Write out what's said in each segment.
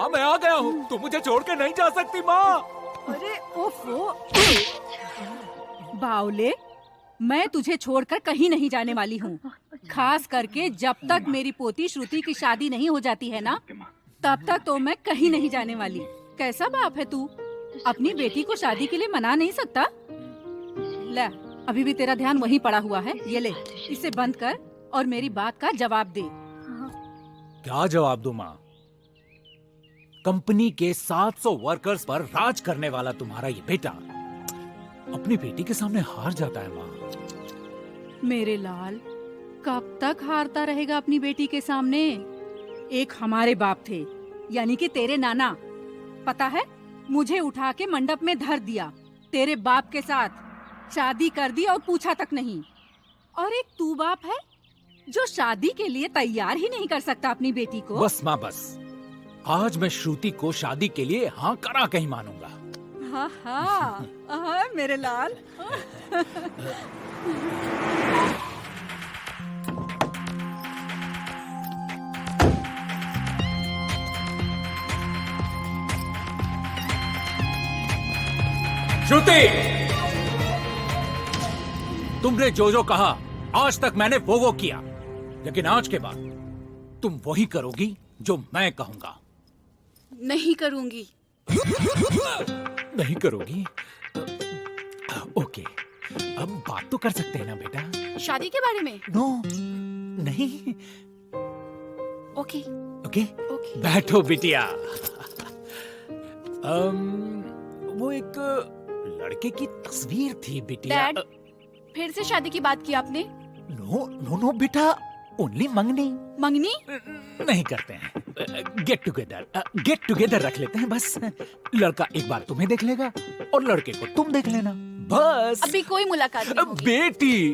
माँ मैं आ गया हूँ, तुम मुझे छोड़ के नहीं जा सकती माँ। अरे ओफो, बावले, मैं तुझे छोड़कर कहीं नहीं जाने वाली हूँ। खास करके जब तक मेरी पोती श्रुति की शादी नहीं हो जाती है ना, तब तक तो मैं कहीं नहीं जाने वाली। कैसा बाप है तू, अपनी बेटी को शादी के लिए मना नहीं सकता? ले, अभी भी तेरा ध्यान वहीं पड़ा हुआ है, ये ले, इसे बंद कर और मेरी बात का जवाब दे। क्या जवाब दूं माँ? कंपनी के 700 वर्कर्स पर राज करने वाला तुम्हारा ये बेटा अपनी बेटी के सामने हार जाता है माँ। मेरे लाल, कब तक हारता रहेगा अपनी बेटी के सामने? एक हमारे बाप थे, यानी कि तेरे नाना, पता है, मुझे उठा के मंडप में धर दिया, तेरे बाप के साथ शादी कर दी और पूछा तक नहीं। और एक तू बाप है जो शादी के लिए तैयार ही नहीं कर सकता अपनी बेटी को। बस माँ बस, आज मैं श्रुति को शादी के लिए हाँ करा के ही मानूंगा। हाँ हाँ, हाँ मेरे लाल। श्रुति, तुमने जो जो कहा आज तक मैंने वो किया, लेकिन आज के बाद तुम वही करोगी जो मैं कहूंगा। नहीं करूंगी। नहीं करोगी? ओके, अब बात तो कर सकते हैं ना बेटा? शादी के बारे में? नो, नहीं। Okay okay, okay. बैठो बिटिया। वो एक लड़के की तस्वीर थी बिटिया। डैड, फिर से शादी की बात की आपने? नो नो नो बेटा, ओनली मंगनी। मंगनी? नहीं करते हैं, गेट टुगेदर रख लेते हैं बस। लड़का एक बार तुम्हें देख लेगा और लड़के को तुम देख लेना, बस। अभी कोई मुलाकात नहीं होगी। बेटी,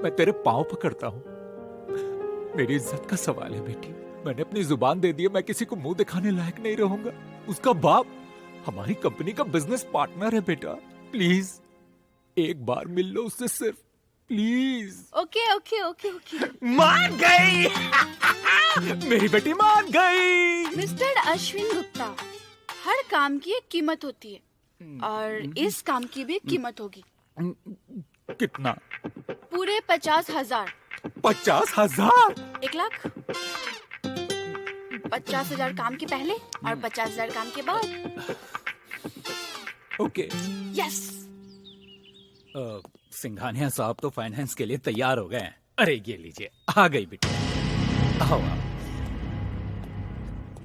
मैं तेरे पाँव पकड़ता हूँ, मेरी इज्जत का सवाल है बेटी। मैंने अपनी जुबान दे दी है, मैं किसी को मुंह दिखाने लायक नहीं रहूंगा। उसका बाप हमारी कंपनी का बिजनेस पार्टनर है बेटा, प्लीज एक बार मिल लो उससे, सिर्फ please. Okay okay okay okay. मान गई। मेरी बेटी मान गई। मिस्टर अश्विन गुप्ता, हर काम की एक कीमत होती है और इस काम की भी कीमत होगी। कितना? पूरे 50,000। 50,000? 1,00,000। 50,000 काम के पहले और 50,000 काम के बाद। ओके। यस। सिंघानिया साहब तो फाइनेंस के लिए तैयार हो गए हैं। अरे ये लीजिए, आ गई बेटी, आओ आओ।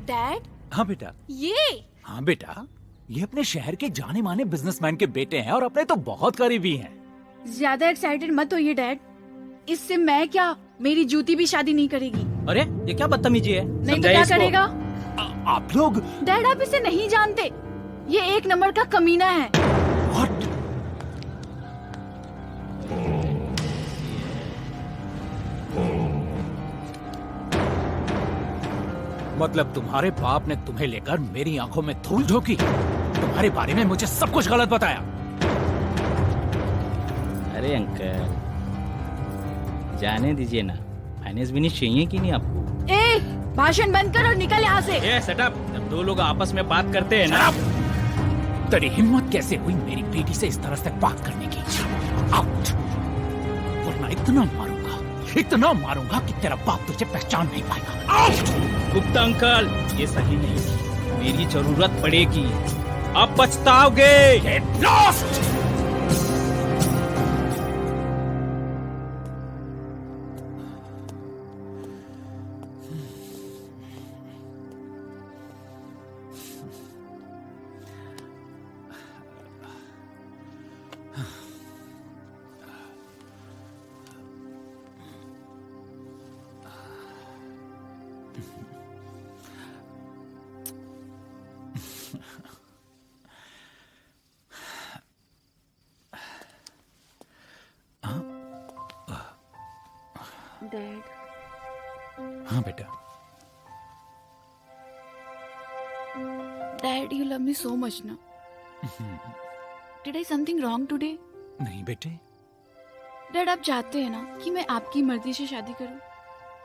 डैड, हाँ बेटा। ये? हाँ बेटा, ये अपने शहर के जाने माने बिजनेसमैन के बेटे हैं और अपने तो बहुत करीबी हैं। ज्यादा एक्साइटेड मत होइए डैड, इससे मैं क्या, मेरी जूती भी शादी नहीं करेगी। अरे ये क्या बदतमीजी है? नहीं तो क्या करेगा? आप लोग? डैड आप इसे नहीं जानते, ये एक नंबर का कमीना है। What? मतलब तुम्हारे बाप ने तुम्हें लेकर मेरी आंखों में धूल झोंकी, तुम्हारे बारे में मुझे सब कुछ गलत बताया। अरे अंकल, जाने दीजिए ना, फाइनेंस भी नहीं चाहिए कि नहीं आपको? ए, भाषण बंद कर और निकल यहाँ से। ए, सेट अप। जब दो लोग आपस में बात करते हैं ना। तेरी हिम्मत कैसे हुई मेरी बेटी से इस तरह से बात करने की? आउट, वरना इतना मारूंगा कि तेरा बाप तुझे पहचान नहीं पाएगा। आउट। गुप्ता अंकल, ये सही नहीं, मेरी जरूरत पड़ेगी, अब पछताओगे। Get lost! डैड, हाँ बेटा। Dad you love me so much ना। Did I something wrong today? नहीं बेटे, डैड आप चाहते हैं ना कि मैं आपकी मर्जी से शादी करूं?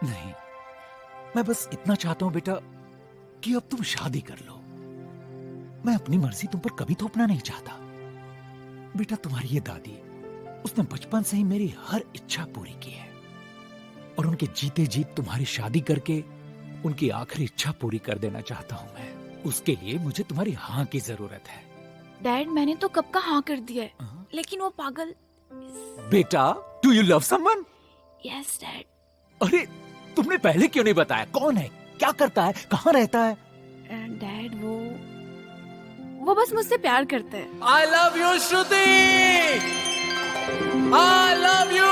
नहीं, मैं बस इतना चाहता हूँ बेटा कि अब तुम शादी कर लो। मैं अपनी मर्जी तुम पर कभी थोपना नहीं चाहता। बेटा, तुम्हारी ये दादी, उसने बचपन से ही मेरी हर इच्छा पूरी की है और उनके जीते जीत तुम्हारी शादी करके उनकी आखिरी इच्छा पूरी कर देना चाहता हूं मैं। उसके लिए मुझे तुम्हारी हाँ की जरूरत है। डैड, मैंने तो कब का हाँ कर दिया है, लेकिन वो पागल। बेटा, do you love someone? Yes dad. अरे, तुमने पहले क्यों नहीं बताया? कौन है, क्या करता है, कहाँ रहता है? डैड, वो बस मुझसे प्यार करता है। I love you, Shruti. I love you।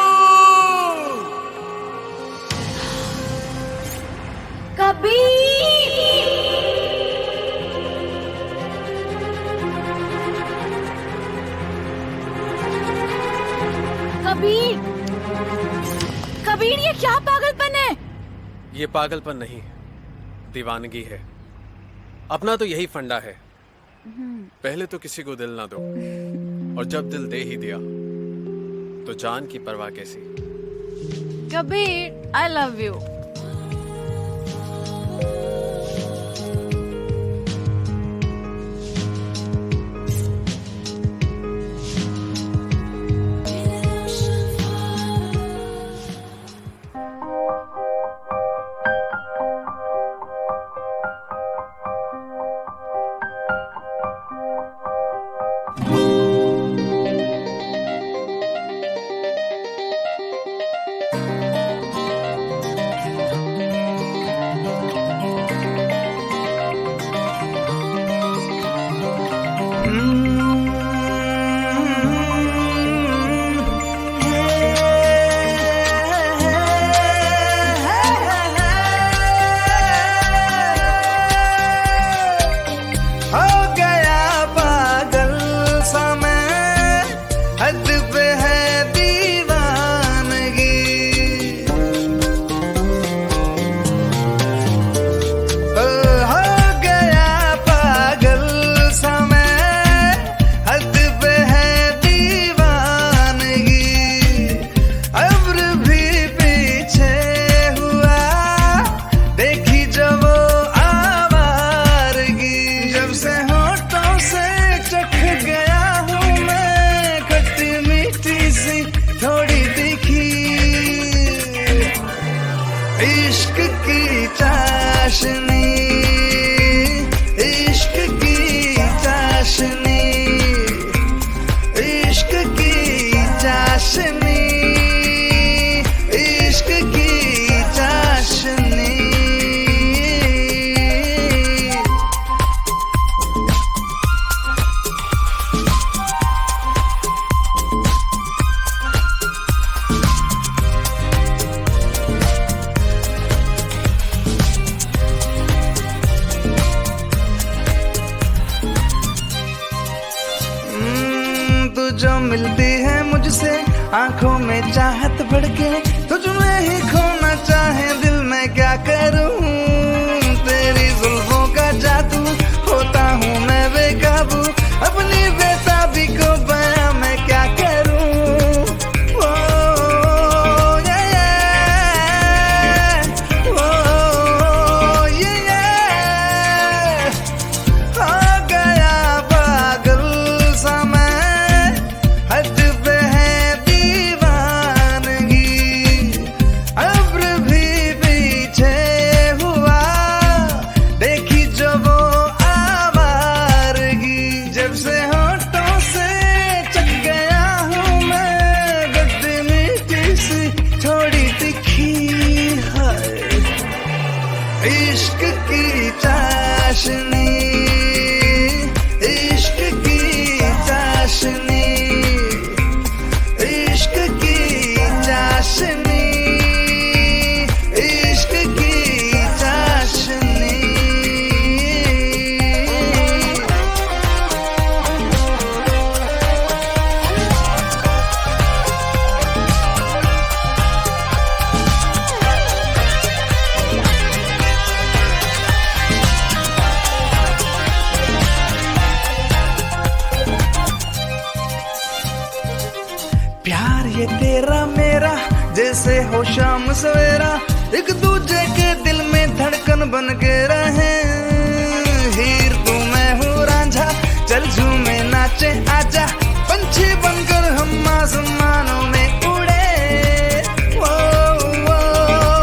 Kabir, Kabir, ये क्या पागलपन है? ये पागलपन नहीं, दीवानगी है। अपना तो यही फंडा है, पहले तो किसी को दिल ना दो, और जब दिल दे ही दिया तो जान की परवाह कैसी। कबीर, आई लव यू। जो मिलती है मुझसे आंखों में चाहत बढ़ के, तुझ में ही खोना चाहे दिल में क्या करूं। तेरी जुल्फों का जादू, होता हूँ मैं बेकाबू, अपनी बेताबी को बयां मैं क्या करूं। इश्क की चाशनी, इश्क की चाशनी, इश्क की चाशनी, इश्क की चाशनी। प्यार ये तेरा मेरा जैसे हो शाम सवेरा, एक दूजे के दिल में धड़कन बन के रहे। हीर तू मैं हूँ रांझा, चल झूमे नाचे आजा, पंछी बनकर हम आसमानों में उड़े। वो, वो,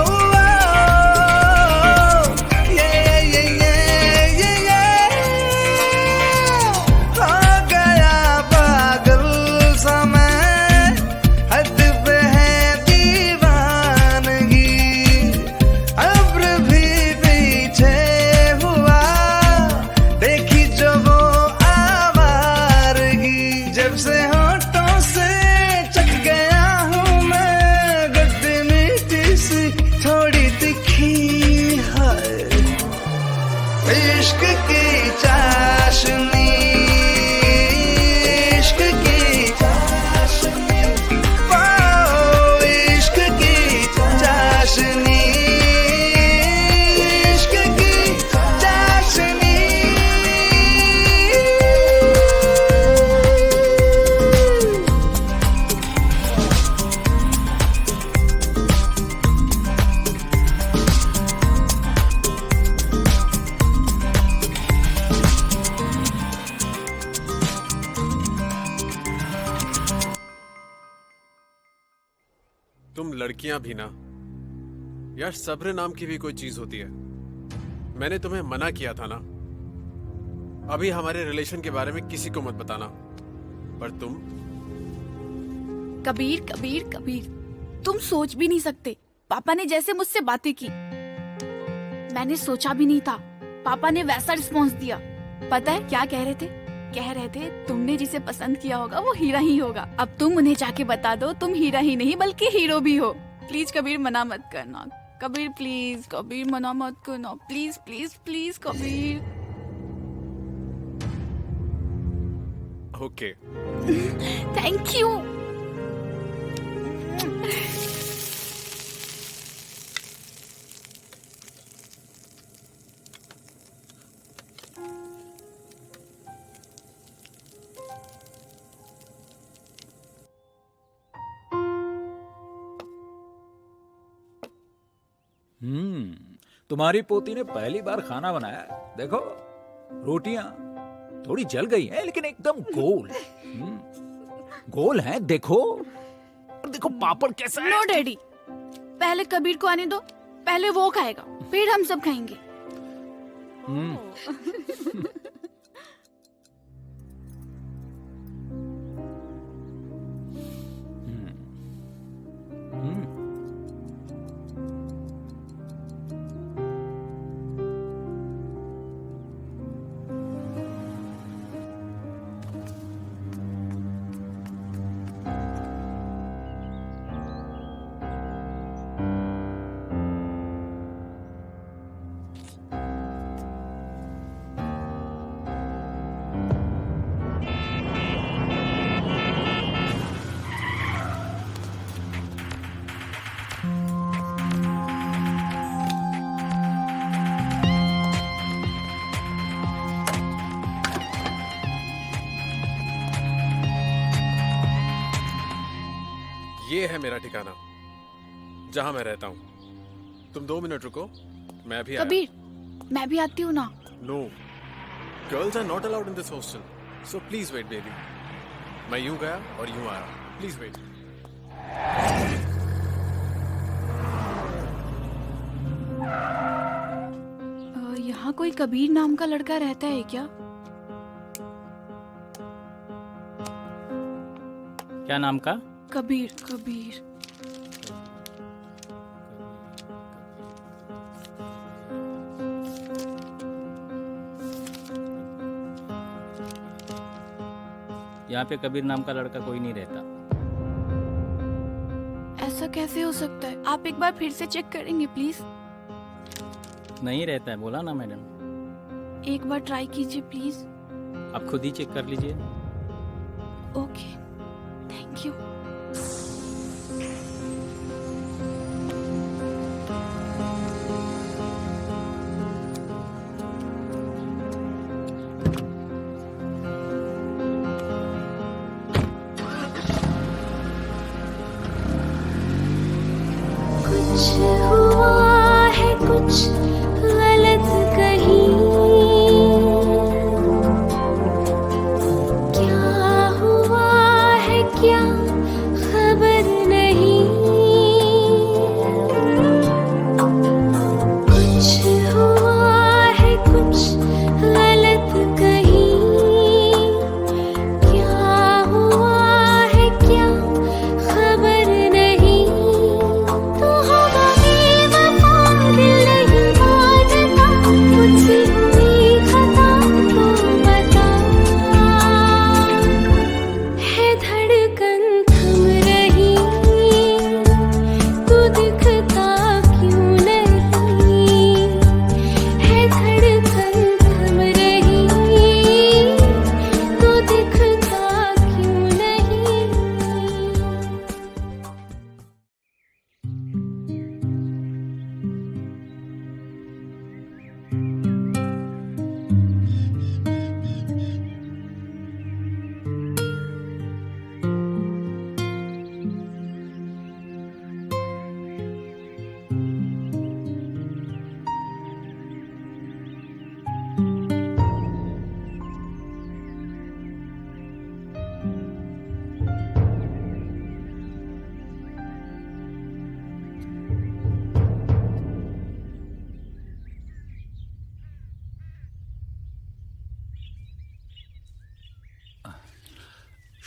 वो, ये। हो गया पागल सा मैं, हद पे है दीवानगी, अब्र भी पीछे हुआ, देखी जो वो आवारगी। जब से होठों से चख गया हूँ मैं, गद्दी मीठी सी थोड़ी तिखी है, इश्क की चाशनी, इश्क की चाशनी, ओ इश्क की चाशनी, इश्क की चाशनी। तुम लड़कियां भी ना यार, सब्र नाम की भी कोई चीज होती है। मैंने तुम्हें मना किया था ना, अभी हमारे रिलेशन के बारे में किसी को मत बताना, पर तुम कबीर कबीर कबीर, तुम सोच भी नहीं सकते पापा ने जैसे मुझसे बातें की, मैंने सोचा भी नहीं था पापा ने वैसा रिस्पॉन्स दिया। पता है क्या कह रहे थे? कह रहे थे तुमने जिसे पसंद किया होगा वो हीरा ही होगा। अब तुम उन्हें जाके बता दो तुम हीरा ही नहीं बल्कि हीरो भी हो। प्लीज कबीर मना मत करना, कबीर प्लीज, कबीर मना मत करना, please please please Kabir. Okay. Thank you. तुम्हारी पोती ने पहली बार खाना बनाया, देखो रोटियां थोड़ी जल गई हैं लेकिन एकदम गोल। गोल हैं, देखो। और देखो पापड़ कैसा है। नो डैडी, पहले कबीर को आने दो, पहले वो खाएगा फिर हम सब खाएंगे। ये है मेरा ठिकाना, जहां मैं रहता हूं। तुम 2 मिनट रुको, मैं भी आया। कबीर, मैं भी आती हूँ ना। No, girls are not allowed in this hostel, so please wait baby. मैं यूं गया और यूं आया, प्लीज वेट। यहाँ कोई कबीर नाम का लड़का रहता है क्या? क्या नाम का? कबीर कबीर। यहाँ पे कबीर नाम का लड़का कोई नहीं रहता। ऐसा कैसे हो सकता है? आप एक बार फिर से चेक करेंगे प्लीज? नहीं रहता है, बोला ना मैडम। एक बार ट्राई कीजिए प्लीज। आप खुद ही चेक कर लीजिए। Okay, thank you. कुछ हुआ है, कुछ गलत कहीं,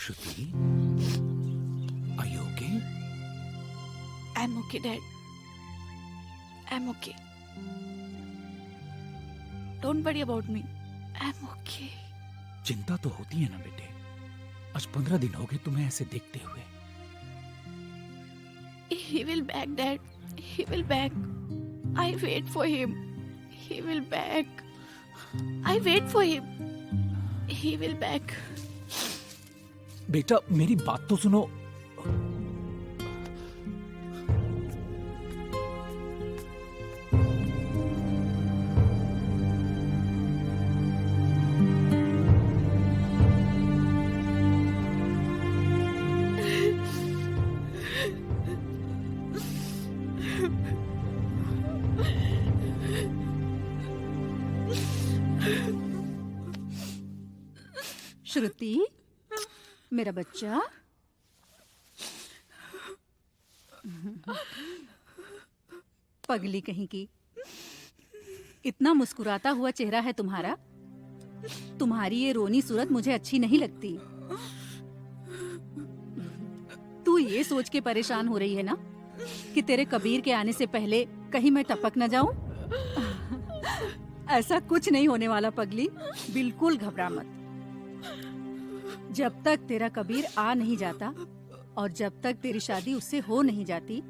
श्रुति, are you okay? I'm okay, Dad. I'm okay. Don't worry about me. I'm okay. चिंता तो होती है ना बेटे। आज 15 दिन हो गए तुम्हें ऐसे देखते हुए। He will back, Dad. He will back. I wait for him. He will back. I wait for him. He will back. बेटा मेरी बात तो सुनो। श्रुति, मेरा बच्चा, पगली कहीं की, इतना मुस्कुराता हुआ चेहरा है तुम्हारा। तुम्हारी ये रोनी सूरत मुझे अच्छी नहीं लगती। तू ये सोच के परेशान हो रही है ना कि तेरे कबीर के आने से पहले कहीं मैं टपक न जाऊं? ऐसा कुछ नहीं होने वाला पगली, बिल्कुल घबरा मत। जब तक तेरा कबीर आ नहीं जाता और जब तक तेरी शादी उससे हो नहीं जाती,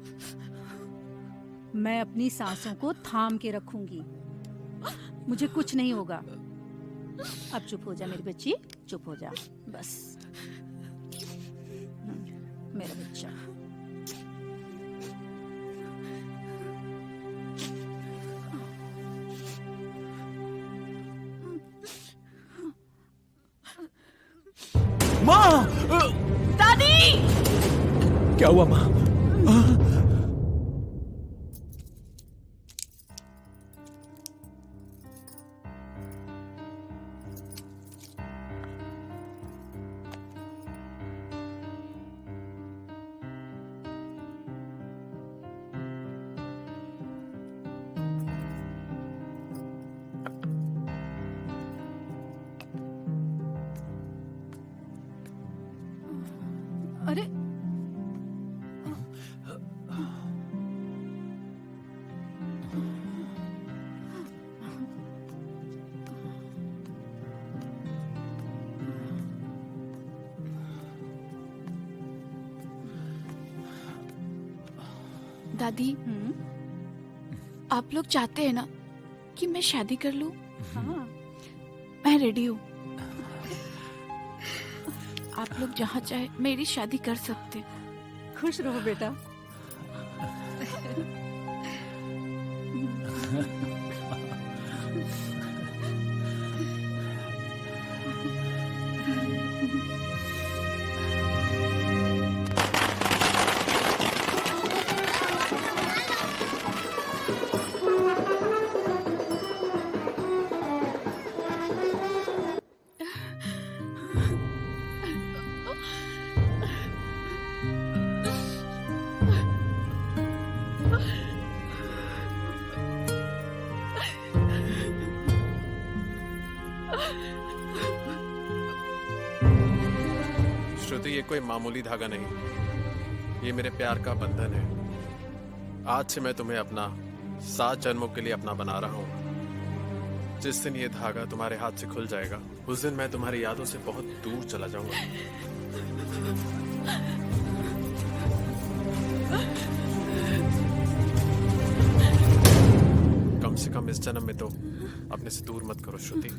मैं अपनी सांसों को थाम के रखूंगी। मुझे कुछ नहीं होगा। अब चुप हो जा मेरी बच्ची, चुप हो जा बस। मेरा बच्चा। माँ! दादी! क्या हुआ माँ? अरे दादी, आप लोग चाहते हैं ना कि मैं शादी कर लूं? हाँ, मैं रेडी हूँ। आप लोग जहाँ चाहे मेरी शादी कर सकते। खुश रहो बेटा। श्रुति, ये कोई मामूली धागा नहीं, ये मेरे प्यार का बंधन है। आज से मैं तुम्हें अपना 7 जन्मों के लिए अपना बना रहा हूँ। जिस दिन ये धागा तुम्हारे हाथ से खुल जाएगा, उस दिन मैं तुम्हारी यादों से बहुत दूर चला जाऊंगा। कम से कम इस जन्म में तो अपने से दूर मत करो श्रुति।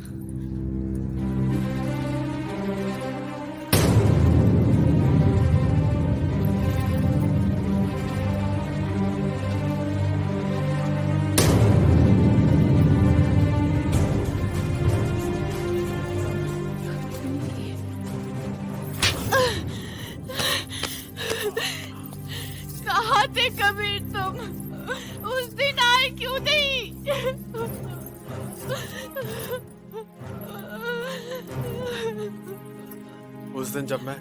कहाँ थे कबीर तुम? उस दिन आए क्यों नहीं? उस दिन जब मैं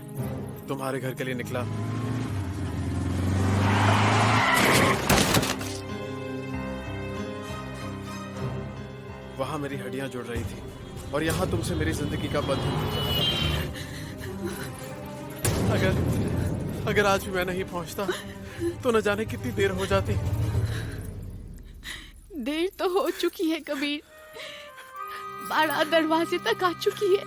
तुम्हारे घर के लिए निकला, वहां मेरी हड्डियां जुड़ रही थी और यहाँ तुमसे मेरी जिंदगी का बंधन टूट रहा था। अगर आज भी मैं नहीं पहुंचता तो न जाने कितनी देर हो जाती। देर तो हो चुकी है कबीर, 12 दरवाजे तक आ चुकी है।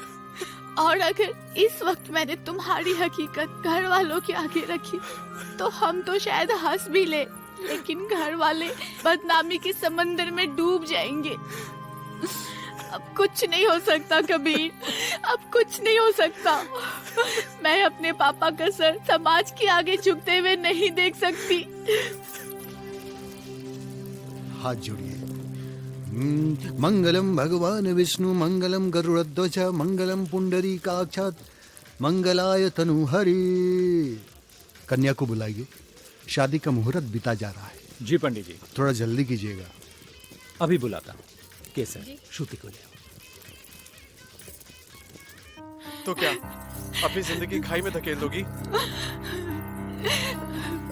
और अगर इस वक्त मैंने तुम्हारी हकीकत घर वालों के आगे रखी तो हम तो शायद हंस भी ले, लेकिन घर वाले बदनामी के समंदर में डूब जाएंगे। अब कुछ नहीं हो सकता कबीर, अब कुछ नहीं हो सकता। मैं अपने पापा का सर समाज के आगे झुकते हुए नहीं देख सकती। हाथ जोड़िए। मंगलम भगवान विष्णु, मंगलम गरुड़ध्वज, मंगलम पुंडरीकाक्षात्, मंगलाय तनुहरि। कन्या को बुलाइए, शादी का मुहूर्त बीता जा रहा है। जी पंडित जी, थोड़ा जल्दी कीजिएगा। अभी बुलाता हूँ। केसर, श्रुति को ले। तो क्या अपनी जिंदगी खाई में धकेल दोगी?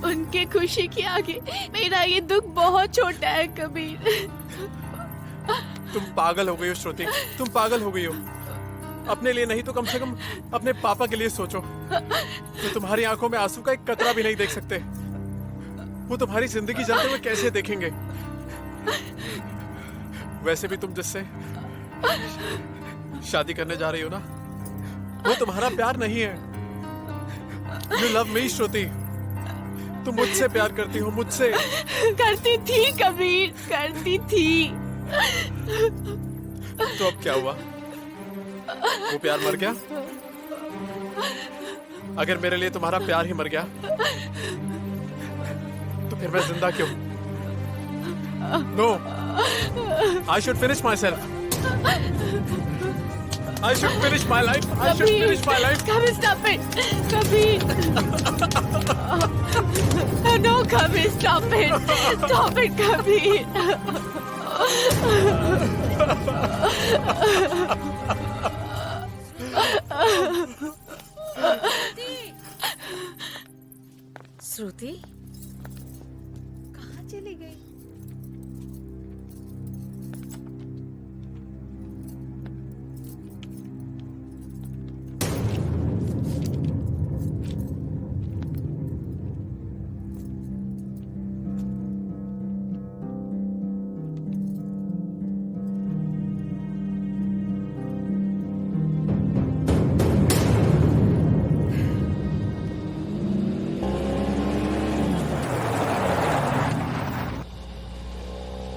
उनके खुशी के आगे मेरा ये दुख बहुत छोटा है कबीर। तुम पागल हो गई हो श्रुति, तुम पागल हो गई हो। अपने लिए नहीं तो कम से कम अपने पापा के लिए सोचो, जो तुम्हारी आंखों में आंसू का एक कतरा भी नहीं देख सकते। वो तुम्हारी जिंदगी जलते हुए कैसे देखेंगे? वैसे भी तुम जिससे शादी करने जा रही हो ना, वो तुम्हारा प्यार नहीं है। You love me, श्रुति। तुम मुझसे प्यार करती हो, मुझसे। करती थी कबीर, करती थी। तो अब क्या हुआ? वो प्यार मर गया? अगर मेरे लिए तुम्हारा प्यार ही मर गया तो फिर मैं जिंदा क्यों? No, I should finish myself. I should finish my life. I should finish my life. Kabir, stop it. Kabir. No, Kabir, stop it. Stop it, Kabir. श्रुति कहाँ चली गई?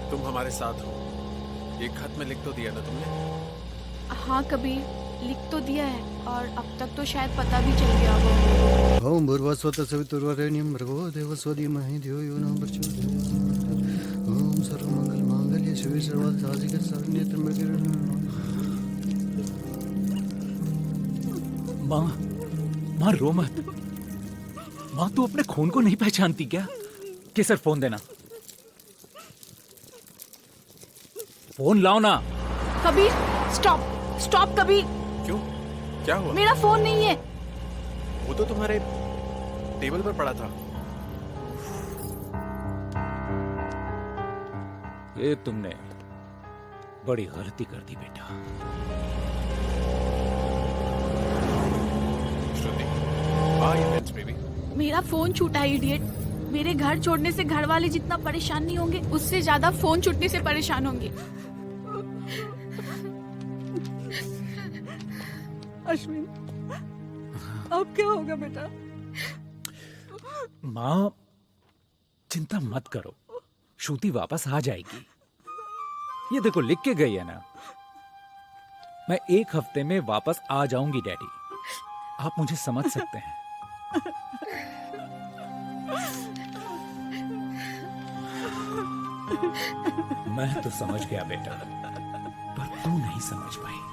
तुम हमारे साथ हो, एक खत में लिख तो दिया ना तुमने? हाँ कबीर, लिख तो दिया है और अब तक तो शायद पता भी चल गया होगा। ओम भूर्भुवस्सुः सवितुर्वरेण्यं भर्गो देवस्य धीमहि धियो यो न प्रचोदयात्। ओम सर्वमंगल मांगल्ये शिवे सर्वार्थसाधिके शरण्ये त्र्यंबके माँ, माँ रो मत। माँ तू अपने खून को नहीं पहचानती क्या? केसर फोन देना। फोन लाओ ना। Kabir, stop, stop Kabir. क्यों? क्या हुआ? मेरा फोन नहीं है। वो तो तुम्हारे टेबल पर पड़ा था। ये तुमने बड़ी गलती कर दी बेटा। श्रुति, why you tense, baby? मेरा फोन छूटा है, इडियट। मेरे घर छोड़ने से घर वाले जितना परेशान नहीं होंगे, उससे ज्यादा फोन छूटने से परेशान होंगे। अश्विन, अब क्या होगा बेटा? माँ चिंता मत करो, श्रुति वापस आ जाएगी। ये देखो लिख के गई है ना, मैं 1 हफ्ते में वापस आ जाऊंगी डैडी। आप मुझे समझ सकते हैं। मैं तो समझ गया बेटा, पर तू नहीं समझ पाई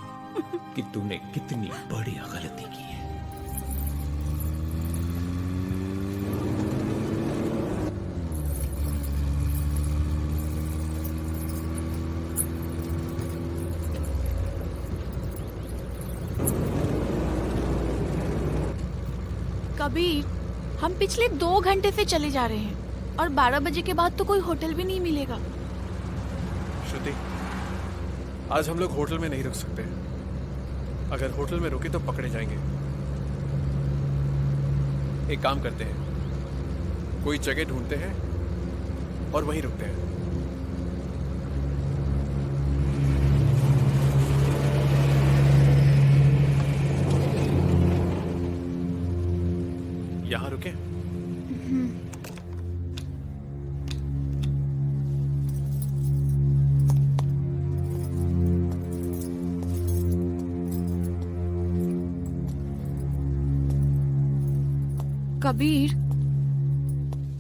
कि तूने कितनी बड़ी गलती की है। कबीर, हम पिछले 2 घंटे से चले जा रहे हैं और 12 बजे के बाद तो कोई होटल भी नहीं मिलेगा। श्रुति, आज हम लोग होटल में नहीं रुक सकते। अगर होटल में रुके तो पकड़े जाएंगे। एक काम करते हैं, कोई जगह ढूंढते हैं और वहीं रुकते हैं। यहां रुके। कबीर,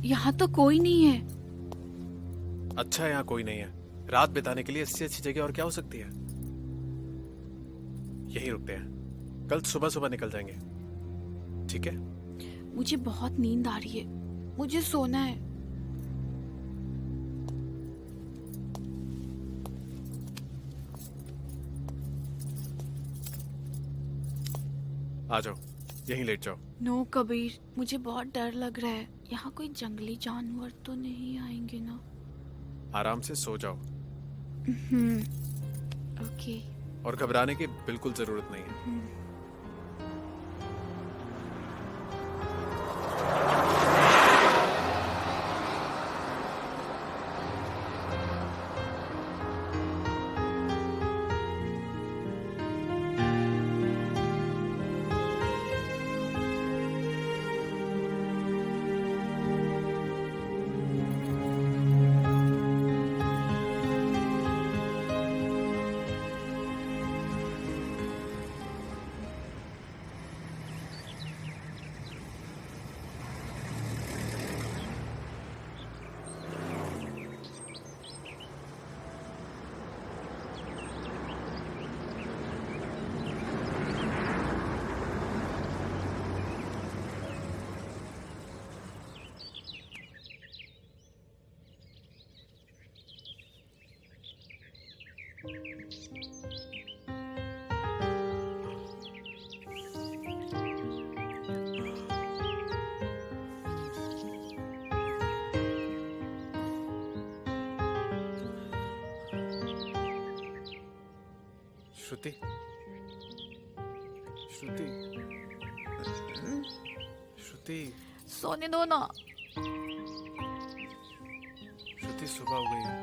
यहाँ तो कोई नहीं है। अच्छा, यहाँ कोई नहीं है। रात बिताने के लिए इससे अच्छी जगह और क्या हो सकती है। यहीं रुकते हैं, कल सुबह सुबह निकल जाएंगे। ठीक है? मुझे बहुत नींद आ रही है, मुझे सोना है। आ जाओ, यहीं लेट जाओ। नो कबीर, मुझे बहुत डर लग रहा है। यहाँ कोई जंगली जानवर तो नहीं आएंगे ना? आराम से सो जाओ। ओके। और घबराने की बिल्कुल जरूरत नहीं है। श्रुति, श्रुति, श्रुति, सोने दो ना। श्रुति, सुबह हो गई है।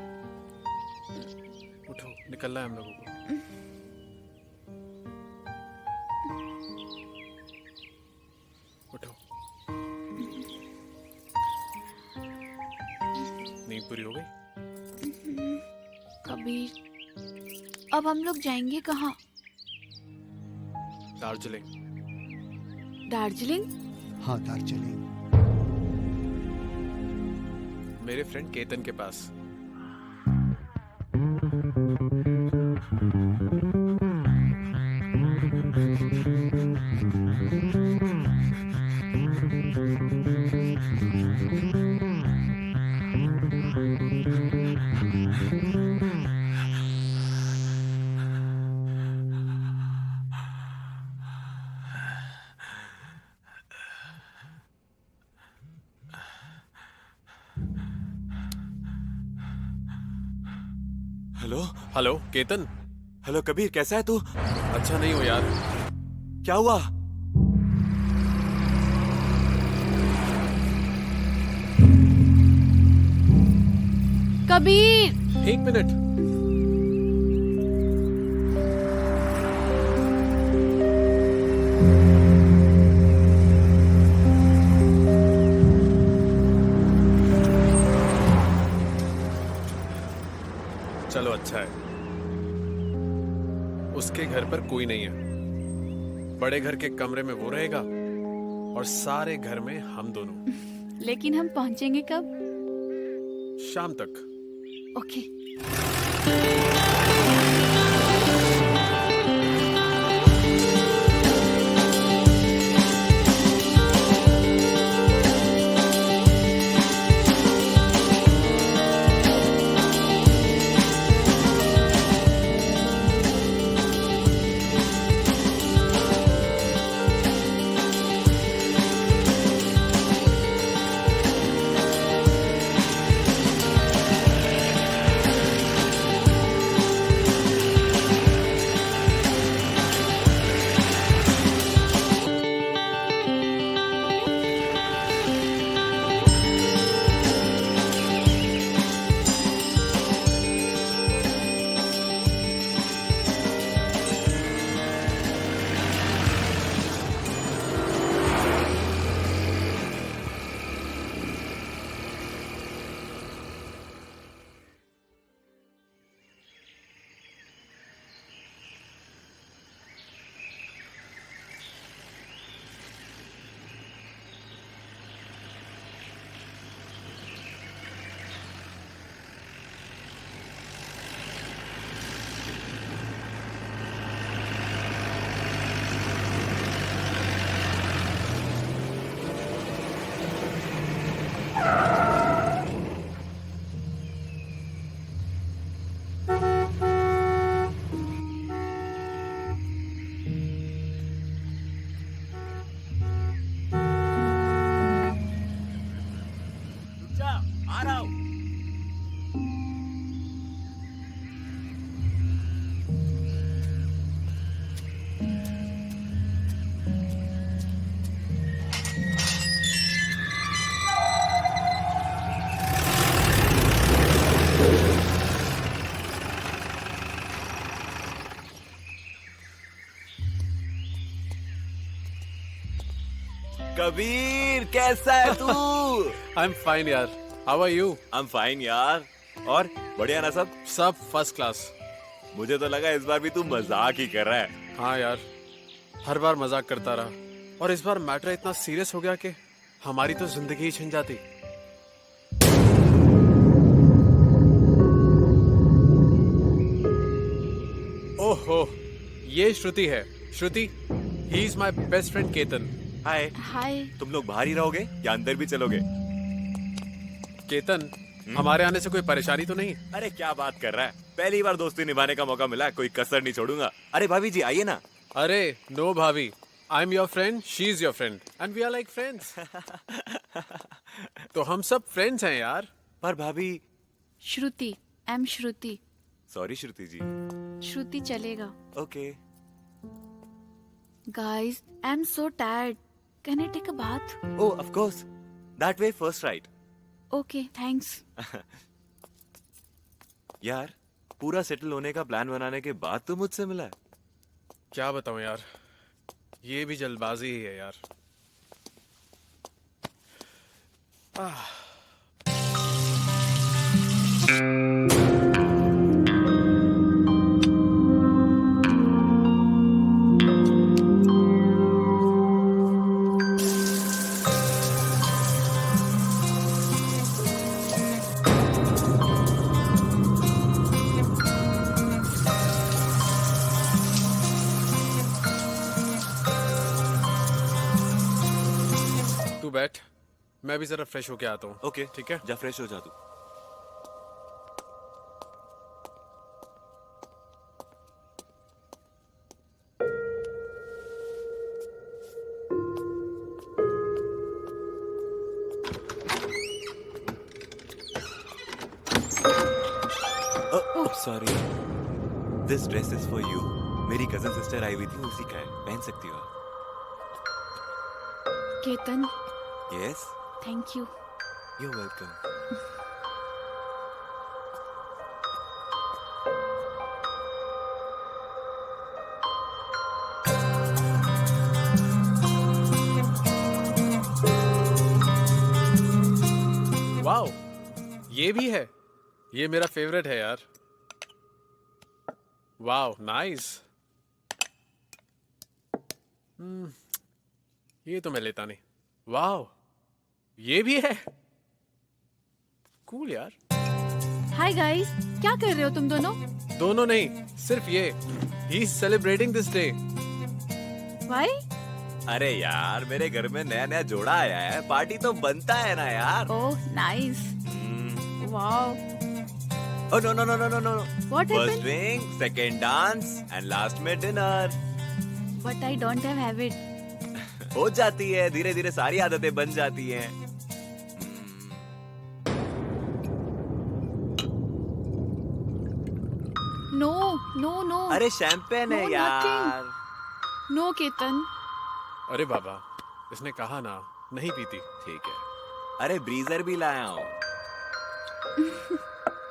उठो, निकलना है हम लोगों को। उठो। नींद पूरी हो गई? कबीर, अब हम लोग जाएंगे कहाँ? दार्जिलिंग। दार्जिलिंग? हाँ, दार्जिलिंग। मेरे फ्रेंड केतन के पास। Hello hello Ketan. Hello Kabir, कैसा है तू? अच्छा नहीं हो यार। क्या हुआ? कबीर! एक मिनट। चलो अच्छा है, उसके घर पर कोई नहीं है। बड़े घर के कमरे में वो रहेगा और सारे घर में हम दोनों। लेकिन हम पहुंचेंगे कब? शाम तक। ओके। कबीर कैसा है तू? आई एम फाइन यार, how are you? I am fine यार। और बढ़िया ना सब? सब फर्स्ट क्लास। मुझे तो लगा इस बार भी तू मजाक ही कर रहा है। हाँ यार, हर बार मजाक करता रहा और इस बार मैटर इतना सीरियस हो गया कि हमारी तो जिंदगी ही छिन जाती। ओहो, ये श्रुति है। Shruti, he is my best friend Ketan. Hi. Hi. तुम लोग बाहर ही रहोगे या अंदर भी चलोगे? केतन, हमारे आने से कोई परेशानी तो नहीं? अरे क्या बात कर रहा है, पहली बार दोस्ती निभाने का मौका मिला है, कोई कसर नहीं छोड़ूंगा। अरे भाभी जी आइए ना। अरे नो भाभी, I am your friend, she is your friend and we are like friends. तो हम सब फ्रेंड्स हैं यार। पर भाभी। श्रुति, एम श्रुति। सॉरी श्रुति जी। श्रुति चलेगा। Okay. Guys, I'm so tired. Can I take a bath? Oh, of course. That way first right. Okay, thanks. यार, पूरा सेटल होने का प्लान बनाने के बाद तो मुझसे मिला है। क्या बताऊं यार, ये भी जल्दबाजी ही है यार। तू बैठ, मैं भी जरा फ्रेश होके आता हूँ। ओके, ठीक है? जा फ्रेश हो जा तू। Sorry, this dress is for you. मेरी कजन सिस्टर आई हुई थी, उसी का है, पहन सकती हो। Ketan, yes, thank you. You welcome. Wow, ये भी है। ये मेरा फेवरेट है यार। Wow, nice. ये तो मैं लेता नहीं। वाओ, ये भी है। कूल यार। Hi guys, क्या कर रहे हो तुम दोनों? दोनों नहीं, सिर्फ ये। He is celebrating this day. Why? अरे यार, मेरे घर में नया नया जोड़ा आया है, पार्टी तो बनता है ना यार। Oh, nice. Wow. Oh no no no no no no. What First happened? drink, second dance and last में dinner. But I don't have habit. हो जाती है, धीरे धीरे सारी आदतें बन जाती हैं। No, no, no. अरे शैंपेन है No, यार। No, Ketan. अरे बाबा, इसने कहा ना नहीं पीती। ठीक है। अरे ब्रीजर भी लाया हूँ।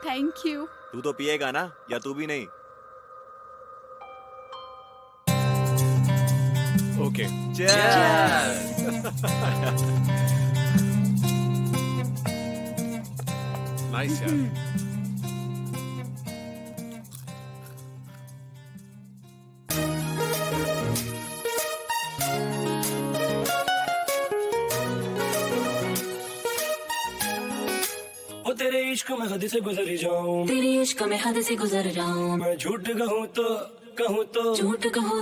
Thank you. तू तो पिएगा ना, या तू भी नहीं? ओके। नाइस यार। तेरे इश्क में हद से गुजर जाऊं, तेरे इश्क में हद से गुजर जाऊं, मैं झूठ कहूँ तो झूठ कहो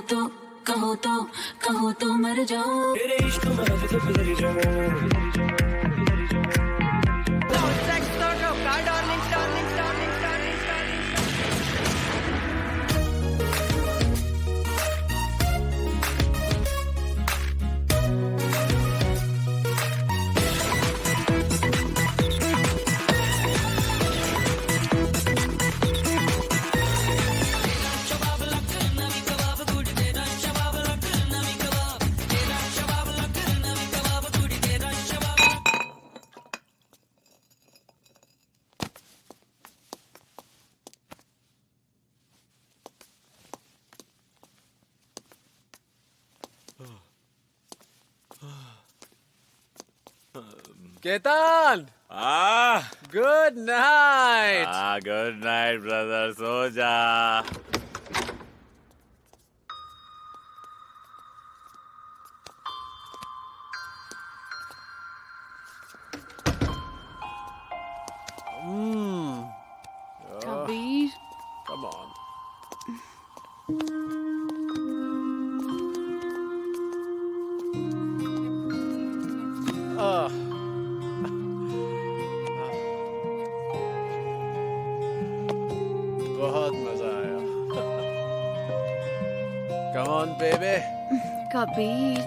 तो मर जाऊं, तेरे इश्क में हद से गुजर जाऊं। Ketan, good night. Good night brother, सो जा। Kabir, Come on. बहुत मजा आया। Come on, baby. कबीर,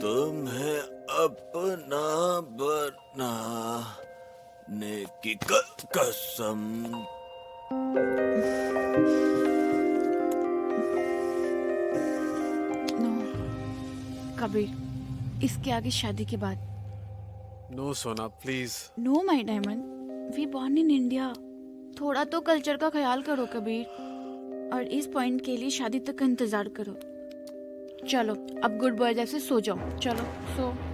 तुम्हें अपना बनाने की कसम। नो कबीर, इसके आगे शादी के बाद No, Sona, please. No my diamond, we born in India. थोड़ा तो कल्चर का ख्याल करो कबीर, और इस पॉइंट के लिए शादी तक का इंतजार करो। चलो अब गुड बॉय जैसे सो जाओ। चलो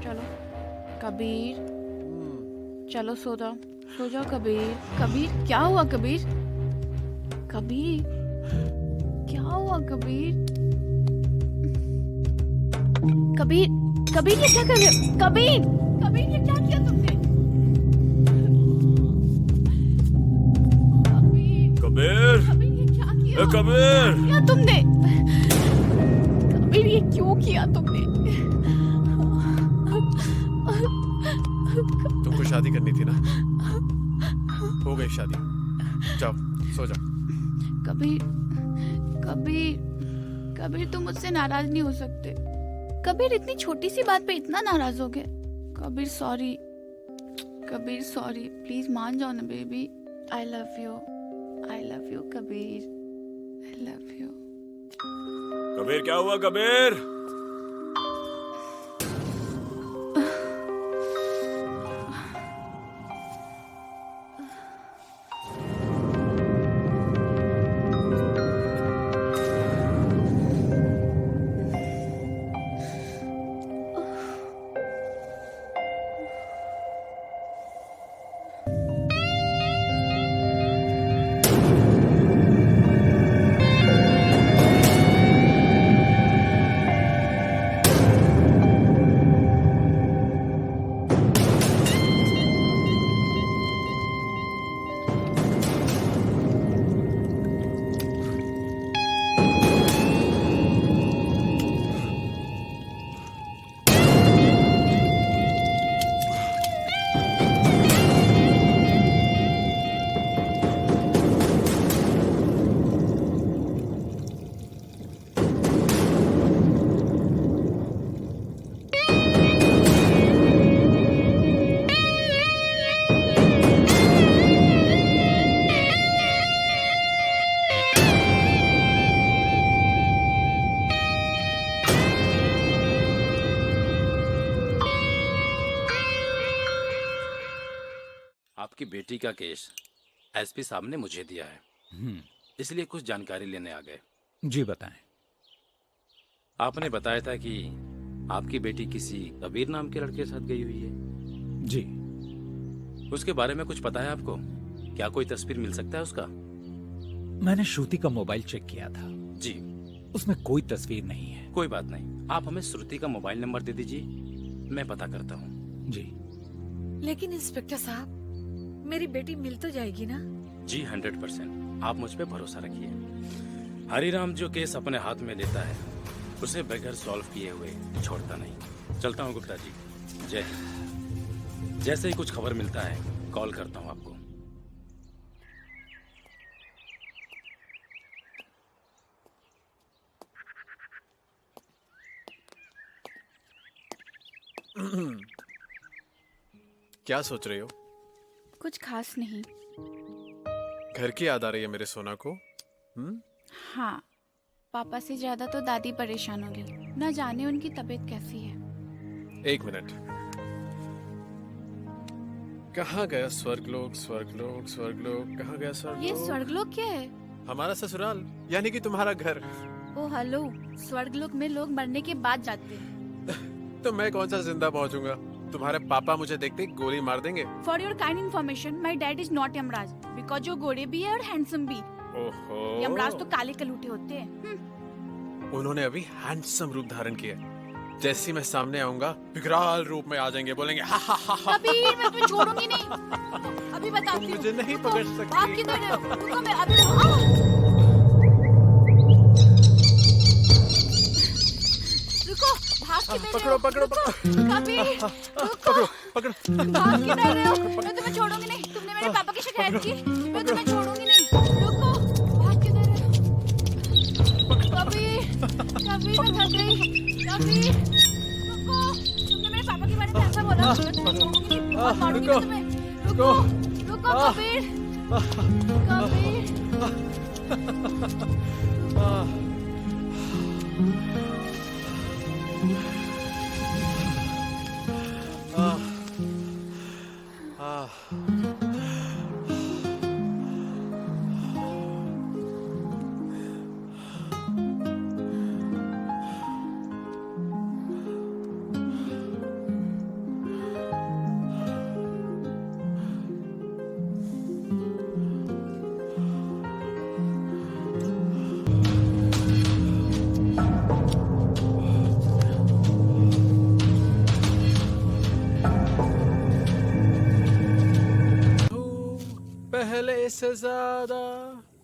चलो कबीर, चलो सो जाओ कबीर। कबीर क्या हुआ कबीर? कबीर क्या हुआ कबीर? कबीर कबीर ये क्या कर रहे हो? कबीर कबीर ये क्या किया तुमने? कबीर, कबीर ये क्या किया? कबीर, क्या तुमने? कबीर ये क्यों किया तुमने? तुमको शादी करनी थी ना? हो गई शादी। जाओ, सो जाओ। कबीर कबीर कबीर तुम मुझसे नाराज नहीं हो सकते। कबीर इतनी छोटी सी बात पे इतना नाराज हो गए। Kabir sorry, Kabir sorry, please मान जाओ ना baby. I love you Kabir, I love you. Kabir क्या हुआ कबीर? आपकी बेटी का केस एसपी साहब ने मुझे दिया है, इसलिए कुछ जानकारी लेने आ गए। जी बताएं। आपने बताया था कि आपकी बेटी किसी कबीर नाम के लड़के के साथ गई हुई है। जी। उसके बारे में कुछ पता है आपको? क्या कोई तस्वीर मिल सकता है उसका? मैंने श्रुति का मोबाइल चेक किया था जी। उसमें कोई तस्वीर नहीं है। कोई बात नहीं, आप हमें श्रुति का मोबाइल नंबर दे दीजिए, मैं पता करता हूँ। जी। लेकिन इंस्पेक्टर साहब, मेरी बेटी मिल तो जाएगी ना? जी 100%, आप मुझ पे भरोसा रखिए। हरिराम जो केस अपने हाथ में लेता है उसे बगैर सॉल्व किए हुए छोड़ता नहीं। चलता हूँ गुप्ता जी, जय हिंद। जैसे ही कुछ खबर मिलता है कॉल करता हूँ आपको। क्या सोच रही हो? कुछ खास नहीं। घर की याद आ रही है मेरे सोना को? हाँ, पापा से ज्यादा तो दादी परेशान होगी। न जाने उनकी तबीयत कैसी है। एक मिनट, कहाँ गया स्वर्गलोक? स्वर्गलोक स्वर्गलोक कहाँ गया स्वर्गलोक? ये स्वर्गलोक क्या है? हमारा ससुराल, यानी कि तुम्हारा घर। ओ हेलो, स्वर्गलोक में लोग मरने के बाद जाते हैं। तो मैं कौन सा जिंदा पहुंचूंगा? तुम्हारे पापा मुझे देखते ही गोली मार देंगे। For your kind information, my dad is not Yamraj, because जो गोरे भी है और हैंडसम भी। ओहो, यमराज तो काले कलूटे होते हैं। उन्होंने अभी हैंडसम रूप धारण किया है। जैसे मैं सामने आऊंगा विकराल रूप में आ जाएंगे, बोलेंगे हा हा हा हा। कबीर, मैं तुम्हें छोड़ूंगी नहीं। अभी बताती हूँ। मुझे नहीं पकड़ सकती। भाग किधर है? रुको, मैं अभी रुको, भाग किधर है? पकड़ो पकड़ो पकड़ो। कबीर, रुको। पकड़ो। भाग किधर रहे हो? मैं तुम्हें छोड़ूंगी नहीं। तुमने मेरे पापा की शिकायत की, मैं तुम्हें छोड़ूंगी नहीं। रुको, भाग किधर है? कबीर, कबीर, मैं थक गई। कबीर, रुको। तुमने मेरे पापा के बारे में ऐसा बोला, मैं तुम्हें छोड़ूंगी नहीं। बहुत मारूंगी मैं तुम्हें। रुको, रुको कबीर,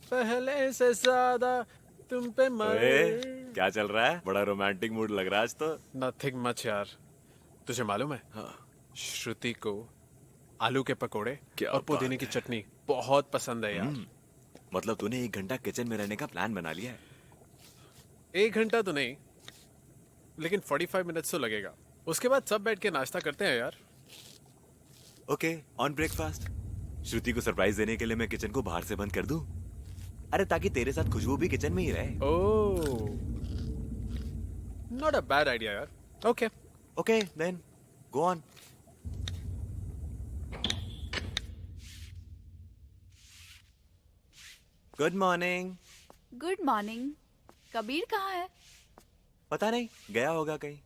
पहले से ज्यादा तुम पे मर। क्या चल रहा है? बड़ा रोमांटिक मूड लग रहा है आज तो। नथिंग मच यार। तुझे मालूम है, श्रुति को आलू के पकोड़े और पुदीने की चटनी बहुत पसंद है यार। मतलब तूने 1 घंटा किचन में रहने का प्लान बना लिया है? 1 घंटा तो नहीं, लेकिन 45 मिनट्स तो लगेगा। उसके बाद सब बैठ के नाश्ता करते हैं यार। Okay, on breakfast. श्रुति को सरप्राइज देने के लिए मैं किचन को बाहर से बंद कर दूं? अरे ताकि तेरे साथ खुशबू भी किचन में ही रहे। Oh, not a bad idea यार। Okay okay then go on. Good morning. Good morning. Kabir कहाँ है? पता नहीं, गया होगा कहीं।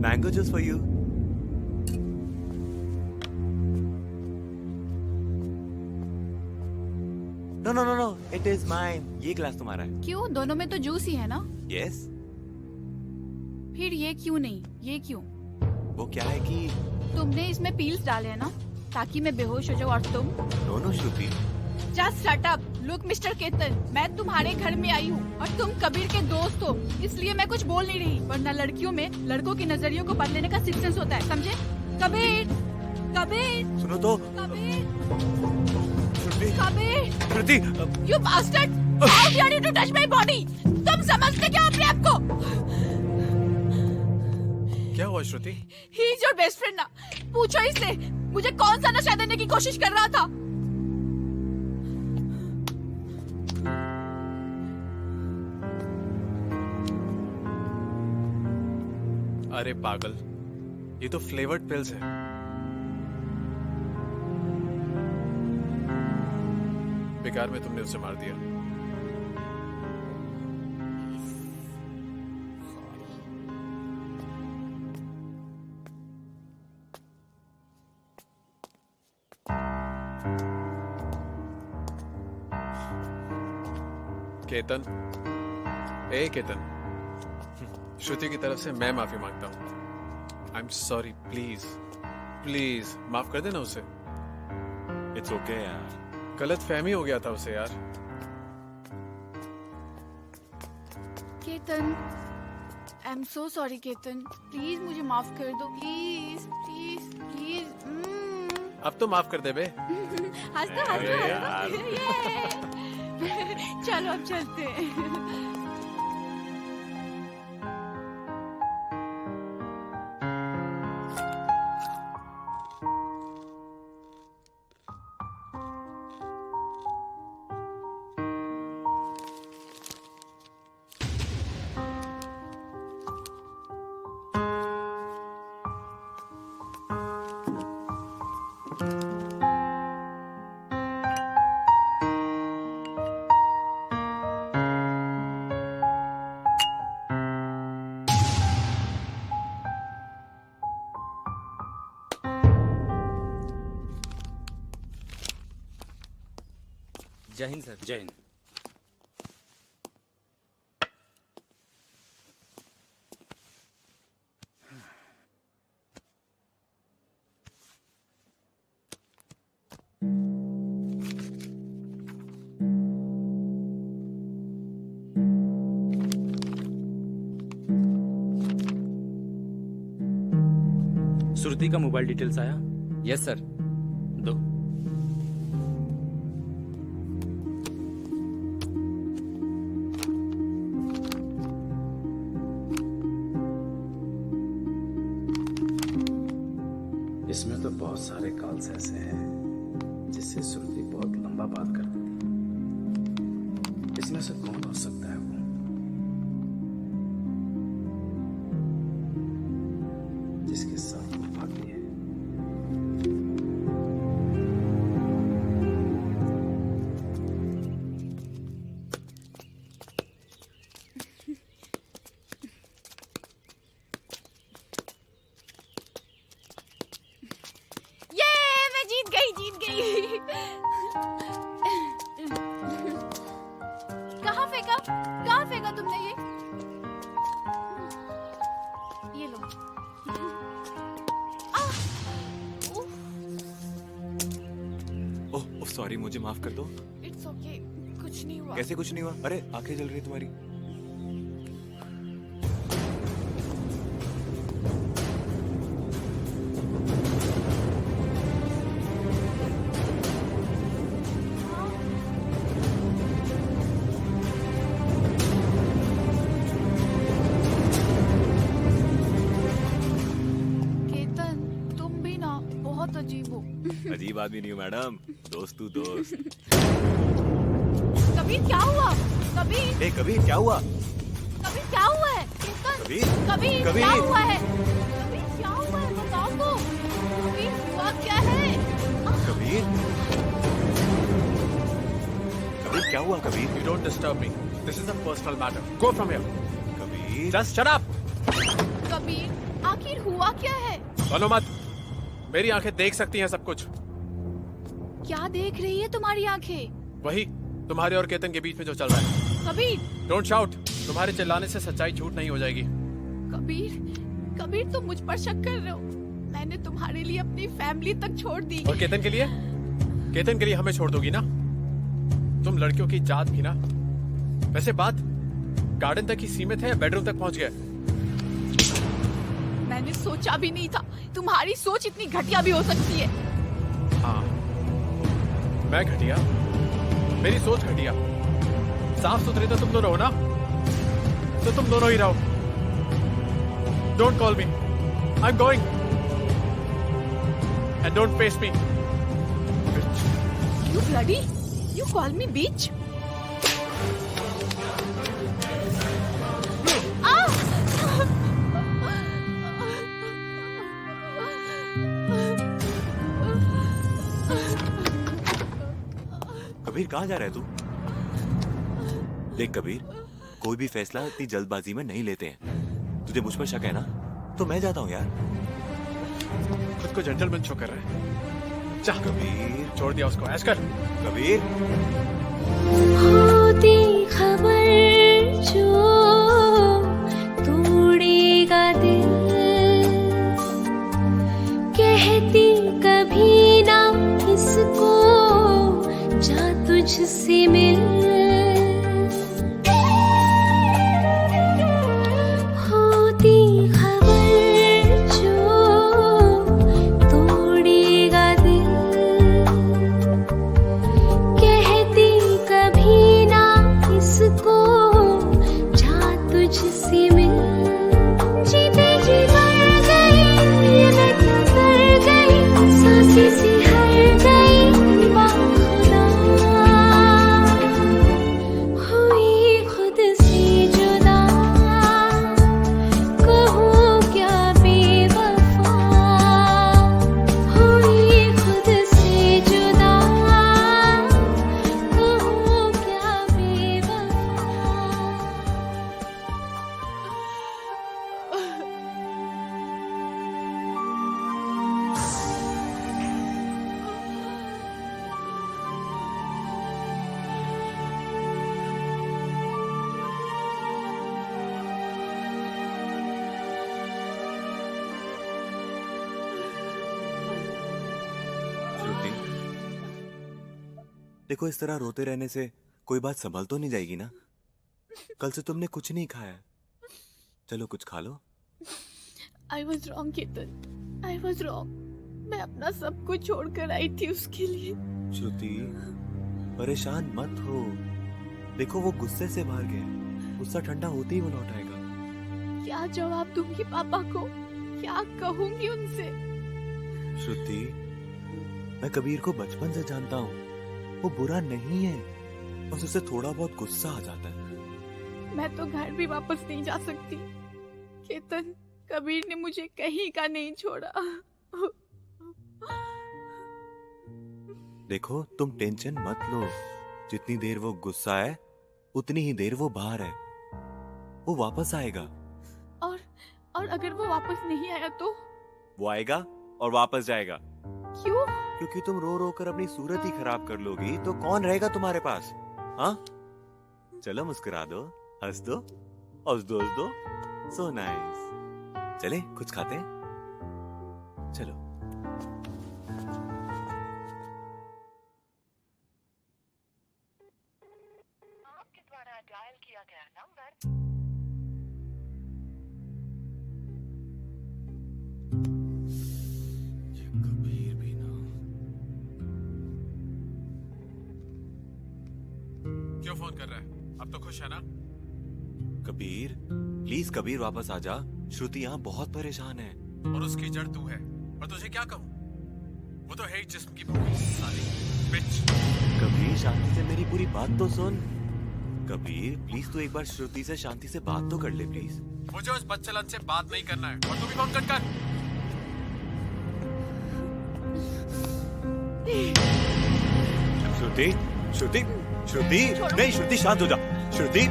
Mango juice for you. No. It is mine. ये ग्लास तुम्हारा है। क्यों? दोनों में तो जूस ही है ना? Yes. फिर ये क्यों नहीं? ये क्यों? वो क्या है कि तुमने इसमें पील्स डाले हैं ना, ताकि मैं बेहोश हो जाऊं और तुम? दोनों श्रुति। Just shut up. Look, mister Ketan, मैं तुम्हारे घर में आई हूँ और तुम कबीर के दोस्त हो, इसलिए मैं कुछ बोल नहीं रही। वरना लड़कियों में लड़कों की नजरियों को बदलने का सिक्स सेंस होता है, समझे? कबीर, कबीर, सुनो तो। कबीर, श्रुति। कबीर, श्रुति। You bastard! How dare you to touch my body? तुम समझते क्या अपने आप को? क्या हुआ श्रुति? He is your best friend ना? पूछो इससे, मुझे कौन सा नशा देने की कोशिश कर रहा था? अरे पागल, ये तो फ्लेवर्ड पिल्स है। बेकार में तुमने उसे मार दिया। केतन, ए केतन, श्रुति की तरफ से मैं माफी मांगता हूँ। I am sorry, please please माफ कर देना उसे। इट्स ओके यार, गलत फहमी हो गया था उसे यार। Ketan, I am so sorry Ketan, please मुझे माफ कर दो, प्लीज प्लीज प्लीज। अब तो माफ कर दे बे। हंस दो ये। चलो अब चलते हैं। जय हिंद सर। जय हिंद। श्रुति का मोबाइल डिटेल्स आया? Yes sir. दो। इसमें तो बहुत सारे कॉल्स ऐसे हैं जिससे श्रुति बहुत लंबा बात करती थी। इसमें से कौन हो सकता है वो? जिसके साथ वो भागती है। जीत गई। कहाँ फेंका तुमने ये लो। ओह सॉरी, मुझे माफ कर दो। इट्स ओके, कुछ नहीं हुआ। कैसे कुछ नहीं हुआ? अरे आंखें जल रही तुम्हारी। अजीब आदमी नहीं हूँ मैडम, दोस्त तू दोस्त। कबीर क्या हुआ? कबीर, कबीर क्या हुआ? कबीर क्या हुआ है? कबीर, कबीर कबीर क्या हुआ है? कबीर क्या हुआ है? बताओ तो। कबीर हुआ क्या है? कबीर, कबीर क्या हुआ? Kabir, You don't disturb me. This is a personal matter. Go from here. Kabir, Just shut up. Kabir आखिर हुआ क्या है? बोलो मत। मेरी आंखें देख सकती हैं सब कुछ। क्या देख रही है तुम्हारी आंखें? वही तुम्हारे और केतन के बीच में जो चल रहा है। Kabir don't shout. तुम्हारे चिल्लाने से सच्चाई झूठ नहीं हो जाएगी। कबीर तुम मुझ पर शक कर रहे हो। मैंने तुम्हारे लिए अपनी फैमिली तक छोड़ दी। और केतन के लिए? केतन के लिए हमें छोड़ दोगी ना? तुम लड़कियों की जात भी ना। वैसे बात गार्डन तक ही सीमित है, बेडरूम तक पहुंच गए। मैंने सोचा भी नहीं था तुम्हारी सोच इतनी घटिया भी हो सकती है। हाँ, मैं घटिया? मेरी सोच घटिया? साफ सुथरे तो तुम दोनों हो ना? तो तुम दोनों ही रहो। Don't call me, I am going, and don't face me. You bloody, you call me bitch? Kabir कहाँ जा रहा है तू? देख कबीर, कोई भी फैसला इतनी जल्दबाजी में नहीं लेते हैं। तुझे मुझ पर शक है ना? तो मैं जाता हूँ यार। खुद को जेंटलमैन शो कर रहा है। चाह कबीर, छोड़ दिया उसको। ऐश कर। कबीर, होती खबर जो तोड़ेगा दिल, कहती कभी ना किसको जा तुझसे मिल। होती खबर जो तोड़ेगा दिल, देखो इस तरह रोते रहने से कोई बात संभल तो नहीं जाएगी ना। कल से तुमने कुछ नहीं खाया। चलो कुछ खा लो। I was wrong, Ketan. I was wrong। मैं अपना सब कुछ छोड़कर आई थी उसके लिए। श्रुति परेशान मत हो। देखो वो गुस्से से बाहर गया, गुस्सा ठंडा होते ही वो लौट आएगा। क्या जवाब दूंगी पापा को? क्या कहूंगी उनसे? श्रुति मैं कबीर को बचपन से जानता हूँ, वो बुरा नहीं है, बस उसे थोड़ा बहुत गुस्सा आ जाता है। मैं तो घर भी वापस नहीं जा सकती। केतन, कबीर ने मुझे कहीं का नहीं छोड़ा। देखो तुम टेंशन मत लो, जितनी देर वो गुस्सा है उतनी ही देर वो बाहर है, वो वापस आएगा। और अगर वो वापस नहीं आया तो? वो आएगा और वापस जाएगा। क्यों? क्योंकि तुम रो रो कर अपनी सूरत ही खराब कर लोगी तो कौन रहेगा तुम्हारे पास? हाँ चलो मुस्कुरा दो, हंस दो, हंस दो। So nice. चले कुछ खाते हैं? चलो। आपके द्वारा डायल किया गया नंबर कबीर भी ना। क्यों फोन कर रहा है? अब तो खुश है ना? कबीर प्लीज कबीर वापस आ जा, श्रुति यहाँ बहुत परेशान है। और उसकी जड़ तू है, और तुझे क्या कहूँ? वो तो है ही जिस्म की भूखी साली बिच। कबीर शांति से मेरी पूरी बात तो सुन। कबीर प्लीज तू एक बार श्रुति से शांति से बात तो कर ले प्लीज। मुझे उस बच्चलन से बात नहीं करना है, और तू भी फोन कट कर। श्रुति श्रुति श्रुति नहीं, श्रुति शांत हो जा। श्रुति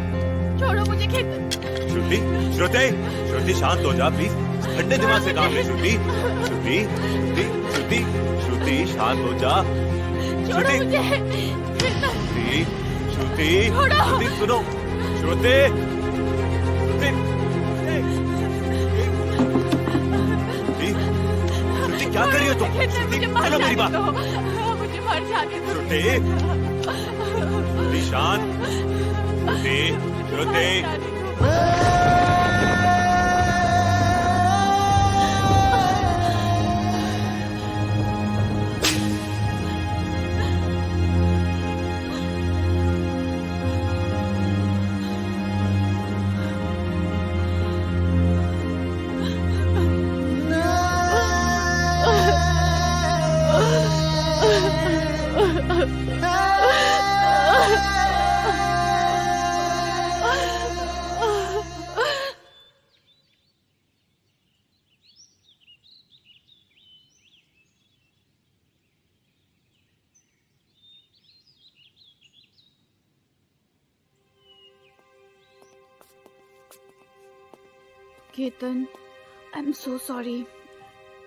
छोड़ो मुझे केतन। श्रुति श्रुति श्रुति शांत हो जा प्लीज, ठंडे दिमाग से काम ले। श्रुति श्रुति श्रुति श्रुति श्रुति शांत हो जा। छोड़ो मुझे। श्रुति श्रुति श्रुति सुनो। श्रुति श्रुति श्रुति क्या कर रही हो तुम? श्रुति सुनो मेरी बात। मुझे मर जाने दो। श्रुति श्रुति शांत। Shruti Ketan, I am so sorry.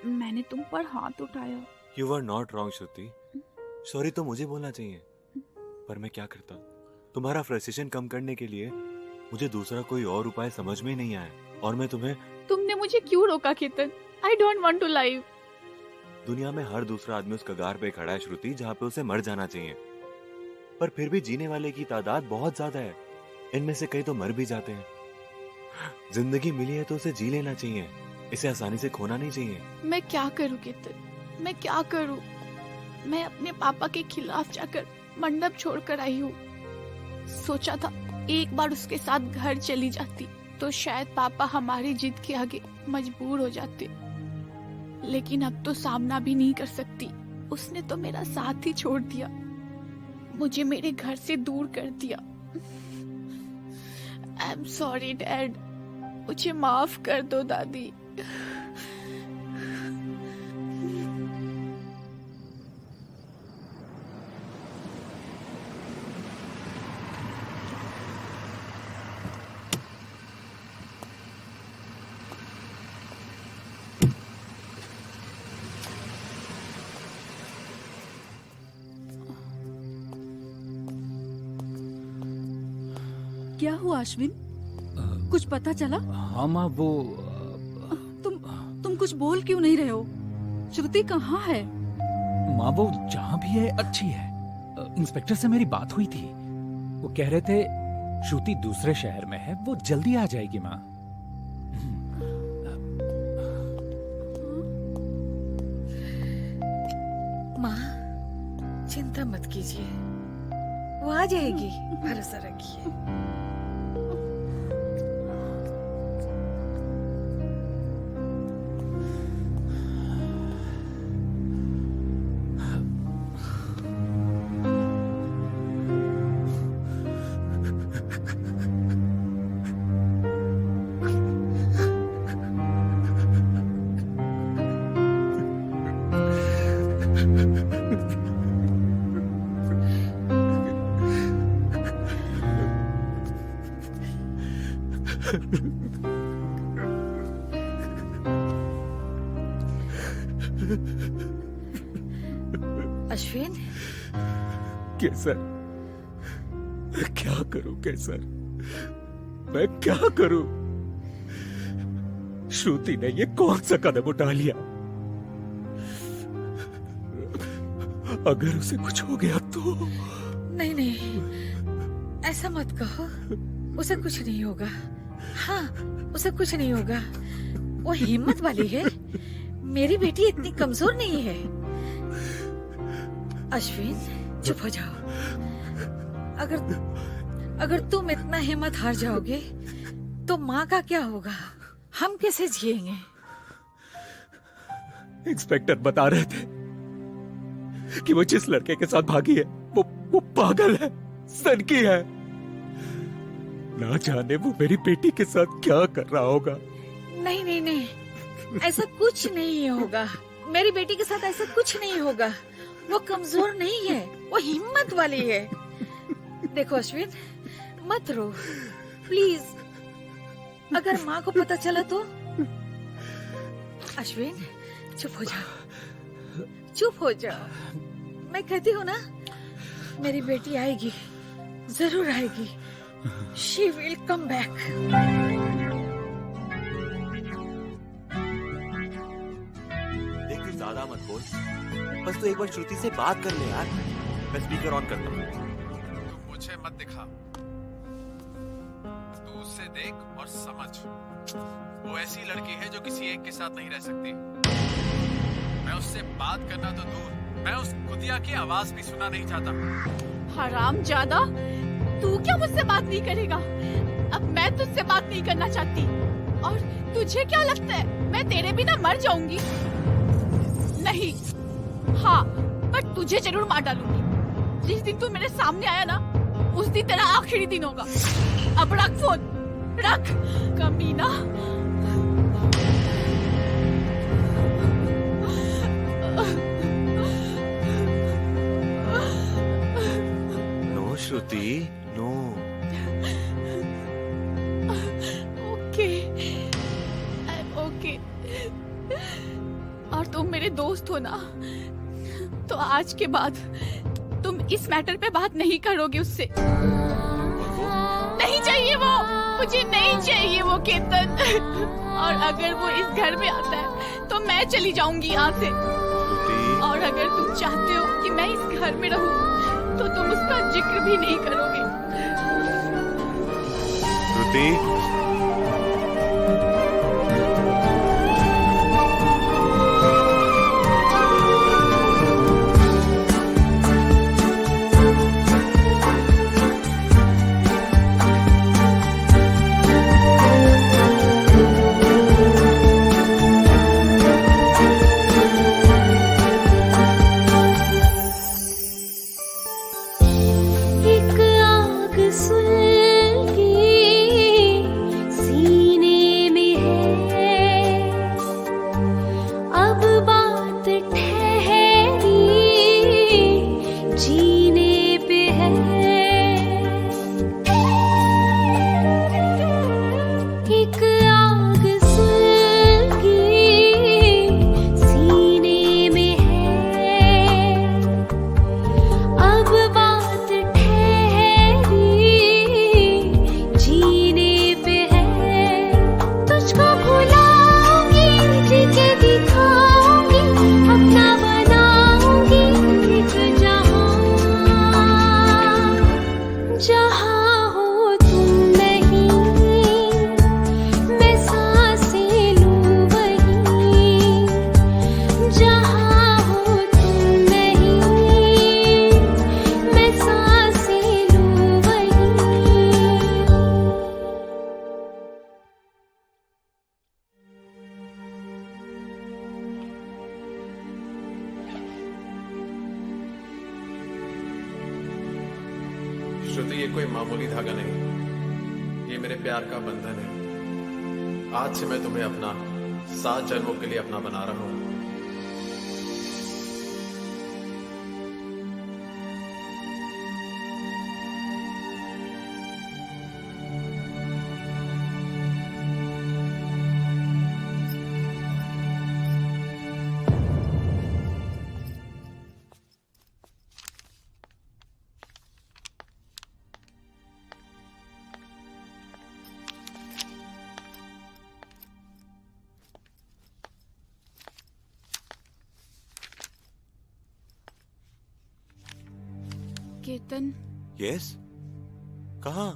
मैंने तुम पर हाथ उठाया। You are not wrong Shruti, sorry तो मुझे बोलना चाहिए, पर मैं क्या करता? तुम्हारा फ्रस्ट्रेशन कम करने के लिए मुझे दूसरा कोई और उपाय समझ में नहीं आया, और मैं तुम्हें। तुमने मुझे क्यों रोका Ketan? I don't want to live. दुनिया में हर दूसरा आदमी उस कगार पे खड़ा है श्रुति, जहाँ पे उसे मर जाना चाहिए, पर फिर भी जीने वाले की तादाद बहुत ज्यादा है। इनमें से कई तो मर भी जाते हैं। जिंदगी मिली है तो उसे जी लेना चाहिए, इसे आसानी से खोना नहीं चाहिए। मैं क्या करूं केतन, मैं क्या करूं? मैं अपने पापा के खिलाफ जाकर मंडप छोड़कर आई हूँ। सोचा था एक बार उसके साथ घर चली जाती तो शायद पापा हमारी जिद के आगे मजबूर हो जाते, लेकिन अब तो सामना भी नहीं कर सकती। उसने तो मेरा साथ ही छोड़ दिया, मुझे मेरे घर से दूर कर दिया। आई एम सॉरी डैड, मुझे माफ कर दो दादी। क्या हुआ अश्विन? कुछ पता चला? हाँ माँ, वो तुम कुछ बोल क्यों नहीं रहे हो? श्रुति कहाँ है? माँ वो जहाँ भी है अच्छी है। इंस्पेक्टर से मेरी बात हुई थी। वो कह रहे थे श्रुति दूसरे शहर में है, वो जल्दी आ जाएगी माँ। माँ चिंता मत कीजिए, वो आ जाएगी, भरोसा रखिए। अश्विन, केसर, मैं क्या करूं केसर, मैं क्या करूं? श्रुति ने ये कौन सा कदम उठा लिया? अगर उसे कुछ हो गया तो? नहीं नहीं, ऐसा मत कहो, उसे कुछ नहीं होगा। हाँ, उसे कुछ नहीं होगा, वो हिम्मत वाली है। मेरी बेटी इतनी कमजोर नहीं है। अश्विन चुप हो जाओ। अगर तुम इतना हिम्मत हार जाओगे तो माँ का क्या होगा? हम कैसे जिएंगे? इंस्पेक्टर बता रहे थे कि वो जिस लड़के के साथ भागी है वो पागल है, सनकी है। ना जाने वो मेरी बेटी के साथ क्या कर रहा होगा। नहीं नहीं नहीं, ऐसा कुछ नहीं होगा। मेरी बेटी के साथ ऐसा कुछ नहीं होगा। वो कमजोर नहीं है, वो हिम्मत वाली है। देखो अश्विन, मत रो प्लीज। अगर माँ को पता चला तो? अश्विन चुप हो जाओ, चुप हो जाओ। मैं कहती हूँ ना, मेरी बेटी आएगी, जरूर आएगी। She will come back. देख फिर ज्यादा मत बोल, बस तू एक बार श्रुति से बात कर ले यार। मैं स्पीकर ऑन करता हूँ। तू मुझे मत दिखा, तू उससे देख और समझ। वो ऐसी लड़की है जो किसी एक के साथ नहीं रह सकती। मैं उससे बात करना तो दूर, मैं उस कुतिया की आवाज भी सुना नहीं चाहता। हरामजादा, तू क्या मुझसे बात नहीं करेगा? अब मैं तुझसे बात नहीं करना चाहती। और तुझे क्या लगता है मैं तेरे बिना मर जाऊंगी? नहीं, हाँ, पर तुझे जरूर मार डालूंगी। जिस दिन तू मेरे सामने आया ना, उस दिन तेरा आखिरी दिन होगा। अब रख फोन, रख कमीना। नो श्रुति, नो। Okay, okay. और तुम मेरे दोस्त हो ना, तो आज के बाद तुम इस मैटर पे बात नहीं करोगे उससे। नहीं चाहिए वो, मुझे नहीं चाहिए वो केतन। और अगर वो इस घर में आता है तो मैं चली जाऊंगी यहाँ से। और अगर तुम चाहते हो कि मैं इस घर में रहूं तो तुम उसका जिक्र भी नहीं करोगे। श्रुति, एक आग सुलगी सीने में है, अब बात ठहरी जीने पे है। एक आग सुलगी सीने में है, अब बात ठहरी जीने पे है। तुझको भुलाऊंगी, जी के दिखाऊंगी, अपना बनाऊंगी एक जहां। श्रुति, ये कोई मामूली धागा नहीं, ये मेरे प्यार का बंधन है। आज से मैं तुम्हें अपना 7 जन्मों के लिए अपना बना रहा हूं। केतन, यस, कहाँ?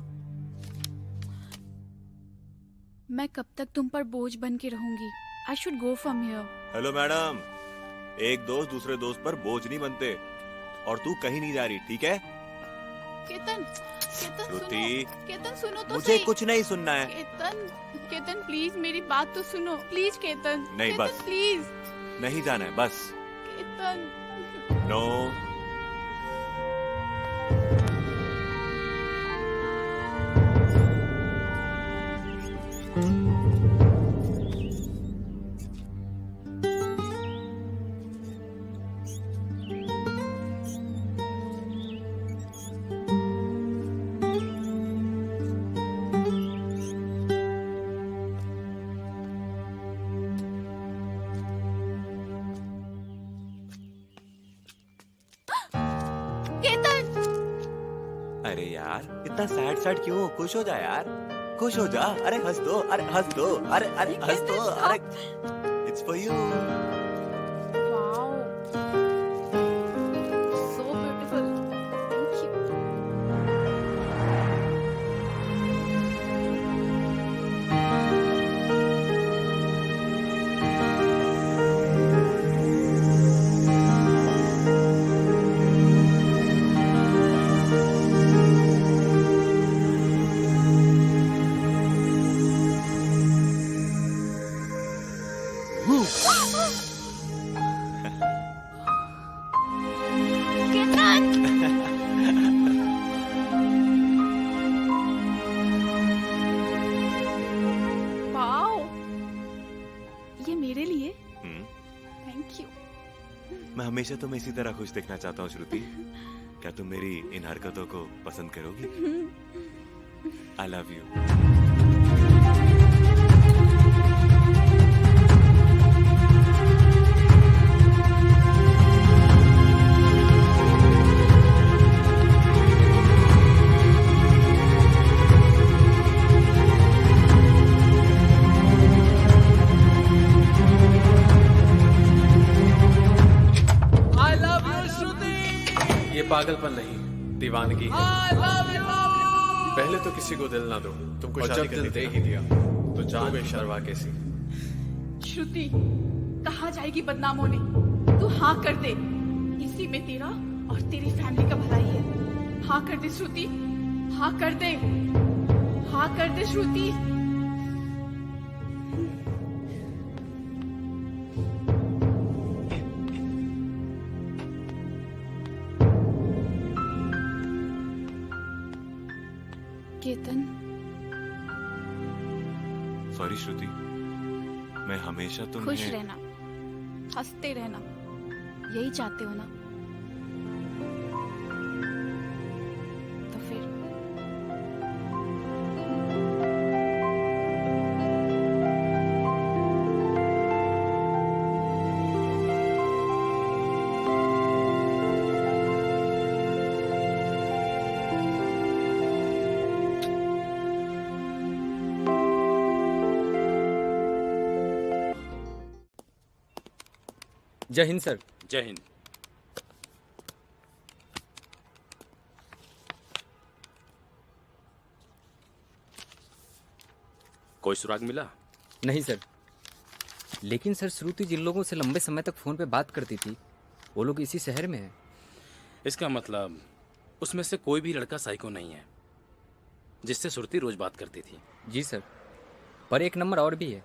मैं कब तक तुम पर बोझ बन के रहूंगी? I should go from here. Hello madam, एक दोस्त दूसरे दोस्त पर बोझ नहीं बनते, और तू कहीं नहीं जा रही, ठीक है? केतन, केतन श्रुति, सुनो, केतन सुनो तो मुझे सही। कुछ नहीं सुनना है। केतन, केतन प्लीज मेरी बात तो सुनो, प्लीज केतन। नहीं, केतन, बस। प्लीज नहीं जाना है, बस। केतन। नो। अरे यार, इतना सैड सैड क्यों? खुश हो जा यार, खुश हो जा। अरे हंस दो, अरे हंस दो, अरे अरे हंस दो, अरे it's for you. Wow, so beautiful, thank you. Wow, ये मेरे लिए? Thank you. मैं हमेशा तुम्हें इसी तरह खुश देखना चाहता हूँ श्रुति। क्या तुम मेरी इन हरकतों को पसंद करोगी? I love you. ये पागलपन नहीं, दीवानगी है। पहले तो किसी को दिल ना दो, तुमको शादी करने दे ही दिया तो जान में शर्वा कैसी। श्रुति कहाँ जाएगी बदनाम होने? तू हाँ कर दे, इसी में तेरा और तेरी फैमिली का भलाई है। हाँ कर दे श्रुति, हाँ कर दे, हाँ कर दे श्रुति। केतन, सॉरी श्रुति, मैं हमेशा तुम्हें खुश रहना, हंसते रहना, यही चाहते हो ना? तो फिर जय हिंद सर। जय हिंद। कोई सुराग मिला? नहीं सर, लेकिन सर श्रुति जिन लोगों से लंबे समय तक फोन पे बात करती थी वो लोग इसी शहर में हैं। इसका मतलब उसमें से कोई भी लड़का साइको नहीं है जिससे श्रुति रोज बात करती थी। जी सर, पर एक नंबर और भी है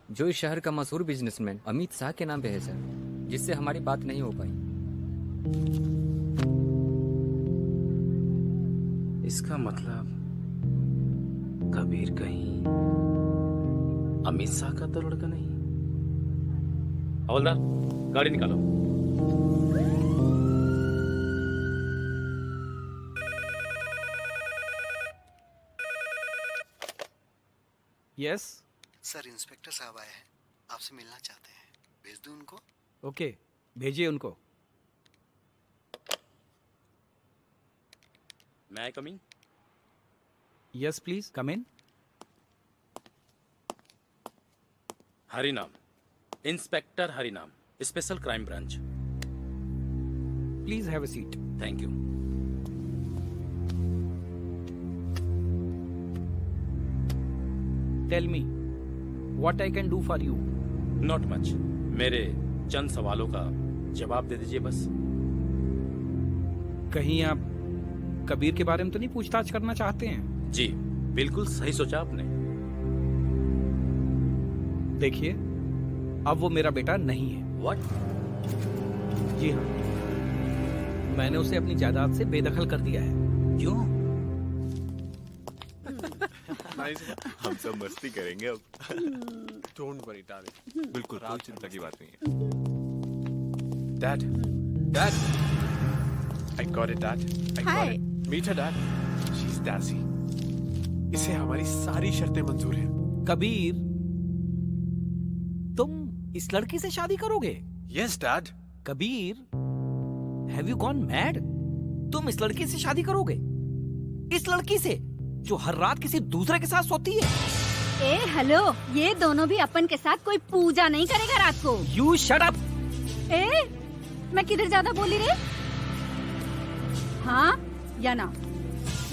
जो इस शहर का मशहूर बिजनेसमैन अमित शाह के नाम पे है सर, जिससे हमारी बात नहीं हो पाई। सॉरी श्रुति, मैं हमेशा तुम्हें इसी तरह खुश देखना चाहता हूँ श्रुति। क्या तुम मेरी इन हरकतों को पसंद करोगी? I love you. केतन, जी सर। केतन सुनो, केतन। जी सर। केतन, इसका मतलब कबीर कहीं अमित शाह का तो लड़का नहीं। हवलदार, गाड़ी निकालो। यस सर, इंस्पेक्टर साहब आए हैं, आपसे मिलना चाहते हैं। भेज दूं उनको? ओके, भेजिए उनको। May I coming? Yes please come in. Harinam, inspector Harinam, special crime branch. Please have a seat. Thank you. Tell me what I can do for you. Not much, मेरे चंद सवालों का जवाब दे दीजिए बस। कहीं आप कबीर के बारे में तो नहीं पूछताछ करना चाहते हैं? जी बिल्कुल सही सोचा आपने। देखिए, अब वो मेरा बेटा नहीं है। व्हाट? जी हाँ, मैंने उसे अपनी जायदाद से बेदखल कर दिया है। क्यों? हम सब मस्ती करेंगे अब। डोंट वरी डार्लिंग, बिल्कुल कोई चिंता की बात नहीं है। Dad, dad, I got it, Dad. I got it. Meet her, Dad. She's Daisy. इसे हमारी सारी शर्तें मंजूर हैं। कबीर, तुम इस लड़की से शादी करोगे? Yes, Dad. Kabir, have you gone mad? तुम इस लड़की से शादी करोगे? इस लड़की से जो हर रात किसी दूसरे के साथ सोती है? ए हेलो, ये दोनों भी अपन के साथ कोई पूजा नहीं करेगा रात को। You shut up. ए, मैं किधर ज्यादा बोली रे? हाँ या ना?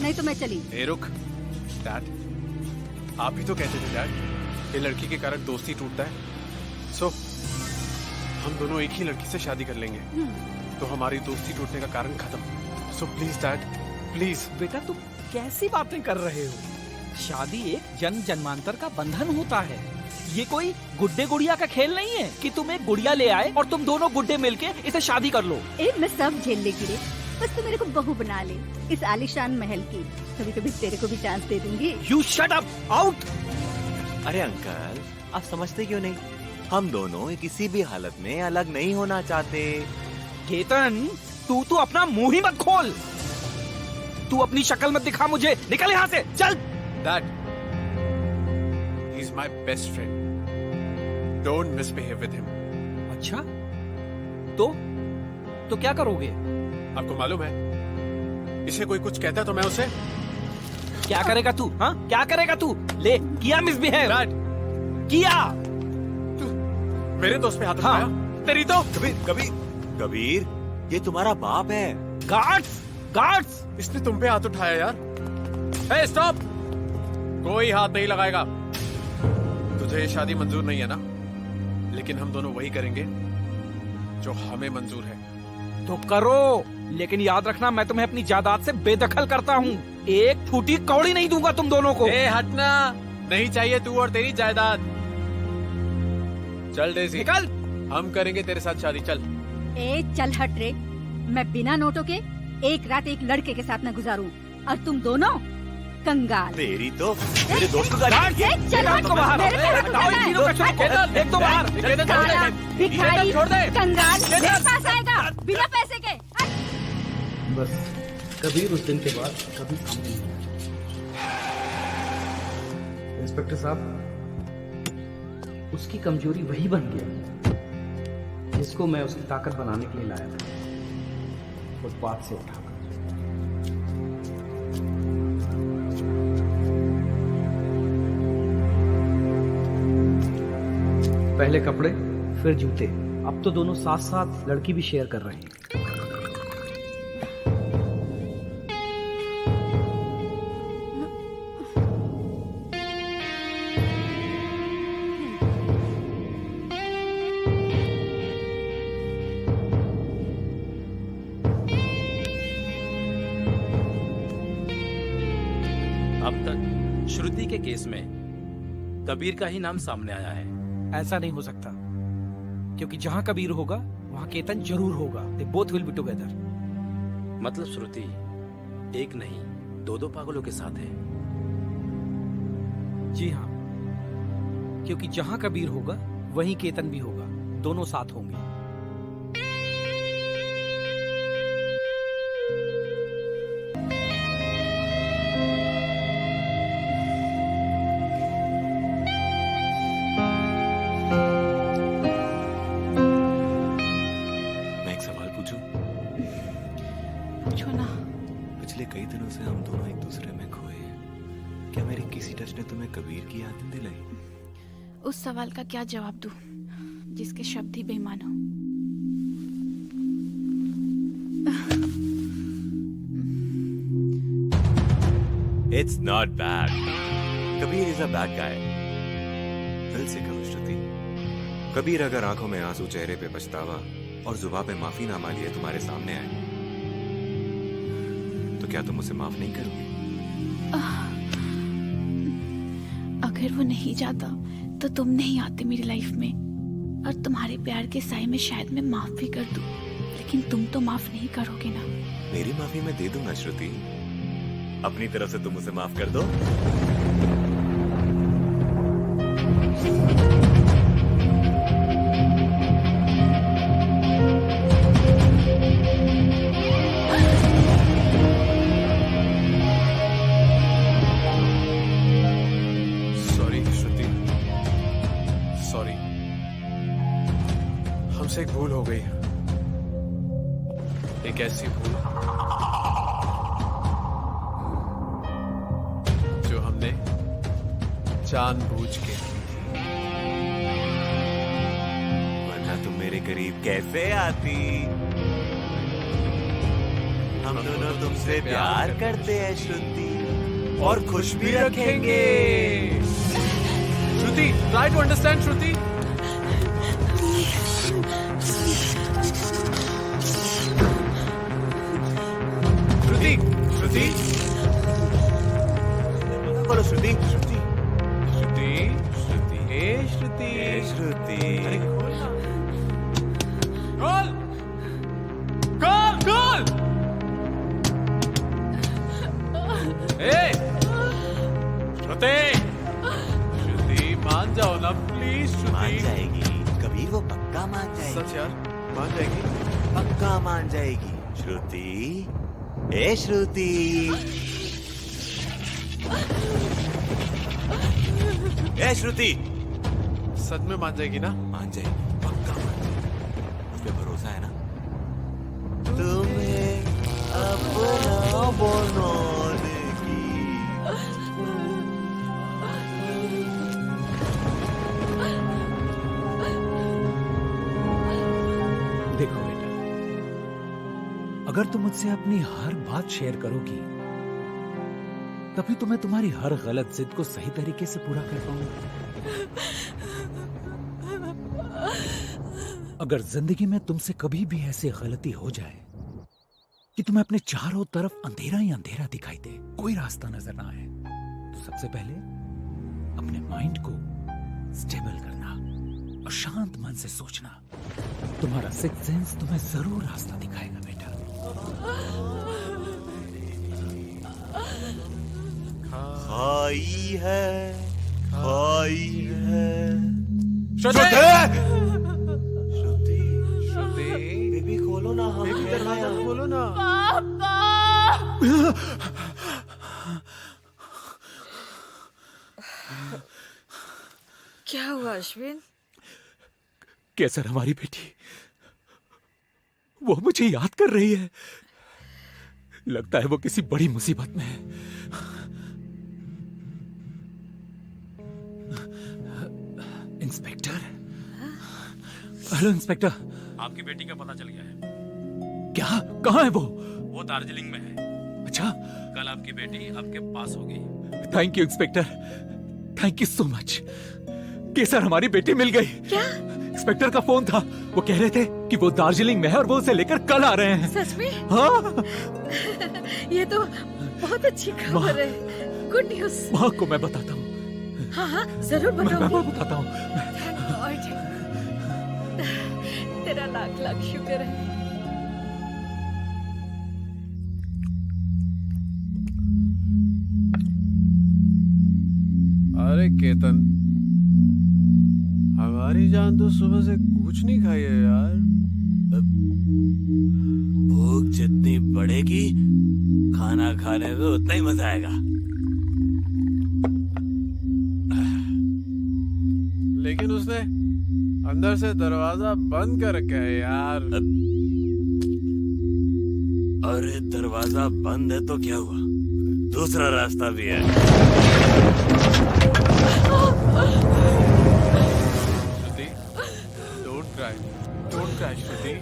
नहीं तो मैं चली। ए रुक, डैड, आप ही तो कहते थे डैड, ये लड़की के कारण दोस्ती टूटता है। सो हम दोनों एक ही लड़की से शादी कर लेंगे तो हमारी दोस्ती टूटने का कारण खत्म। So please dad, please. बेटा तुम कैसी बातें कर रहे हो? शादी एक जन्म जन्मांतर का बंधन होता है। ये कोई गुड्डे गुड़िया का खेल नहीं है कि तुम एक गुड़िया ले आए और तुम दोनों गुड्डे मिलके इसे शादी कर लो। ए, मैं सब झेल लेगी रे, बस तू मेरे को बहू बना ले इस आलीशान महल की। कभी कभी तेरे को भी चांस दे दूंगी। You shut up, out. अरे अंकल, आप समझते क्यों नहीं? हम दोनों किसी भी हालत में अलग नहीं होना चाहते। केतन, तू तो अपना मुंह ही मत खोल। तू अपनी शक्ल मत दिखा मुझे। निकल यहाँ से, चल। Dad, he is my best friend, don't misbehave with him. अच्छा, तो क्या करोगे? आपको मालूम है, इसे कोई कुछ कहता तो मैं उसे क्या करेगा तू? हाँ, क्या करेगा तू? ले, किया मिसबिहेव? डैड, किया। तू मेरे दोस्त पे हाथ उठाया? तेरी तो कबीर, ये तुम्हारा बाप है। गार्ड्स, इसने तुम पे हाथ उठाया यार। हे स्टॉप, कोई हाथ नहीं लगाएगा। तुझे ये शादी मंजूर नहीं है ना? लेकिन हम दोनों वही करेंगे जो हमें मंजूर है। तो करो, लेकिन याद रखना मैं तुम्हें अपनी जायदाद से बेदखल करता हूँ। एक फूटी कौड़ी नहीं दूंगा तुम दोनों को। ए हटना, नहीं चाहिए तू और तेरी जायदाद। चल डेज़ी, निकल। हम करेंगे तेरे साथ शादी, चल। ए चल हट रे, मैं बिना नोटों के एक रात एक लड़के के साथ न गुजारूं और तुम दोनों कंगाल। तेरी तो मेरे दोस्त को चल हट को बाहर। एक तो बाहर। काला, भिखारी, कंगाल मेरे पास आएगा बिना पैसे के। बस कबीर उस दिन के बाद कभी सामने नहीं आया। इंस्पेक्टर साहब, उसकी कमजोरी वही बन गया जिसको मैं उसकी ताकत बनाने के लिए लाया था, फुटपाथ से उठाकर। पहले कपड़े, फिर जूते। अब तो दोनों साथ साथ लड़की भी शेयर कर रहे हैं। अब तक श्रुति के केस में कबीर का ही नाम सामने आया है। ऐसा नहीं हो सकता, क्योंकि जहां कबीर होगा वहां केतन जरूर होगा। They both will be together. मतलब श्रुति एक नहीं दो पागलों के साथ है। जी हाँ, क्योंकि जहां कबीर होगा वहीं केतन भी होगा, दोनों साथ होंगे। मैं एक सवाल पूछूं? पूछो ना। पिछले कई दिनों से हम दोनों एक दूसरे में खोए हैं। क्या मेरी किसी टच ने तुम्हें कबीर की याद नहीं दिलाई? उस सवाल का क्या जवाब दूं जिसके शब्द ही बेईमान हो। It's not bad. Kabir is a bad guy. दिल से कहो श्रुति, कबीर अगर आंखों में आंसू, चेहरे पे पछतावा और जुबान पे माफीनामा लिए तुम्हारे सामने आए तो क्या तुम उसे माफ नहीं करोगे? अगर वो नहीं जाता तो तुम नहीं आते मेरी लाइफ में, और तुम्हारे प्यार के साए में शायद मैं माफ भी कर दूं, लेकिन तुम तो माफ नहीं करोगे ना। मेरी माफी मैं दे दूंगा श्रुति, अपनी तरफ से तुम उसे माफ कर दो। सॉरी श्रुति, सॉरी, हमसे एक भूल हो गई। एक ऐसी भूल जो हमने जानबूझ के की थी। वरना तुम मेरे करीब कैसे आती? हम दोनों तुमसे प्यार करते हैं श्रुति, और खुश भी रखेंगे। श्रुति, ट्राई टू अंडरस्टैंड श्रुति। श्रुति, श्रुति, बोलो श्रुति। श्रुति, श्रुति, श्रुति, ए श्रुति, ए श्रुति। अरे खोल ना। खोल, खोल, खोल। ए, श्रुति, श्रुति, मान जाओ ना प्लीज श्रुति। मान जाएगी कबीर, वो पक्का मान जाएगी। सच यार, मान जाएगी, पक्का मान जाएगी। श्रुति, ए श्रुति। ए श्रुति, सच में मान जाएगी ना? मान जाएगी, पक्का मान जाएगी। उस पे भरोसा है ना? तुम्हें अपना बनाने की। देखो बेटा, अगर तुम मुझसे अपनी हर बात शेयर करोगी तभी तो मैं तुम्हारी हर गलत जिद को सही तरीके से पूरा कर पाऊंगा। अगर जिंदगी में तुमसे कभी भी ऐसी गलती हो जाए कि तुम्हें अपने चारों तरफ अंधेरा ही अंधेरा दिखाई दे, कोई रास्ता नजर ना आए, तो सबसे पहले अपने माइंड को स्टेबल करना और शांत मन से सोचना। तुम्हारा सिक्स्थ सेंस तुम्हें जरूर रास्ता दिखाएगा बेटा। खाई है, खाई है। श्रुति, श्रुति, श्रुति, बेबी खोलो ना, हम बेबी दरवाजा खोलो ना। क्या हुआ अश्विन? कैसर हमारी बेटी, वो मुझे याद कर रही है। लगता है वो किसी बड़ी मुसीबत में है। Inspector, hello inspector. आपकी बेटी का पता चल गया है। क्या? कहाँ है वो? वो दार्जिलिंग में है। अच्छा, कल आपकी बेटी आपके पास होगी। Thank you inspector, thank you so much. Kesar हमारी बेटी मिल गई। क्या? इंस्पेक्टर का फोन था, वो कह रहे थे कि वो दार्जिलिंग में है और वो उसे लेकर कल आ रहे हैं। सच में? हाँ। ये तो बहुत अच्छी खबर है। Good news. माँ को मैं बताता हूँ। हाँ हाँ जरूर मैं बताओ। बताता हूँ। तेरा लाख लाख शुक्र है। केतन, हमारी जान तो सुबह से कुछ नहीं खाई है यार। भूख जितनी बढ़ेगी खाना खाने में उतना ही मजा आएगा। लेकिन उसने अंदर से दरवाजा बंद कर रखा है यार। अरे दरवाजा बंद है तो क्या हुआ, दूसरा रास्ता भी है। श्रुति, don't cry श्रुति।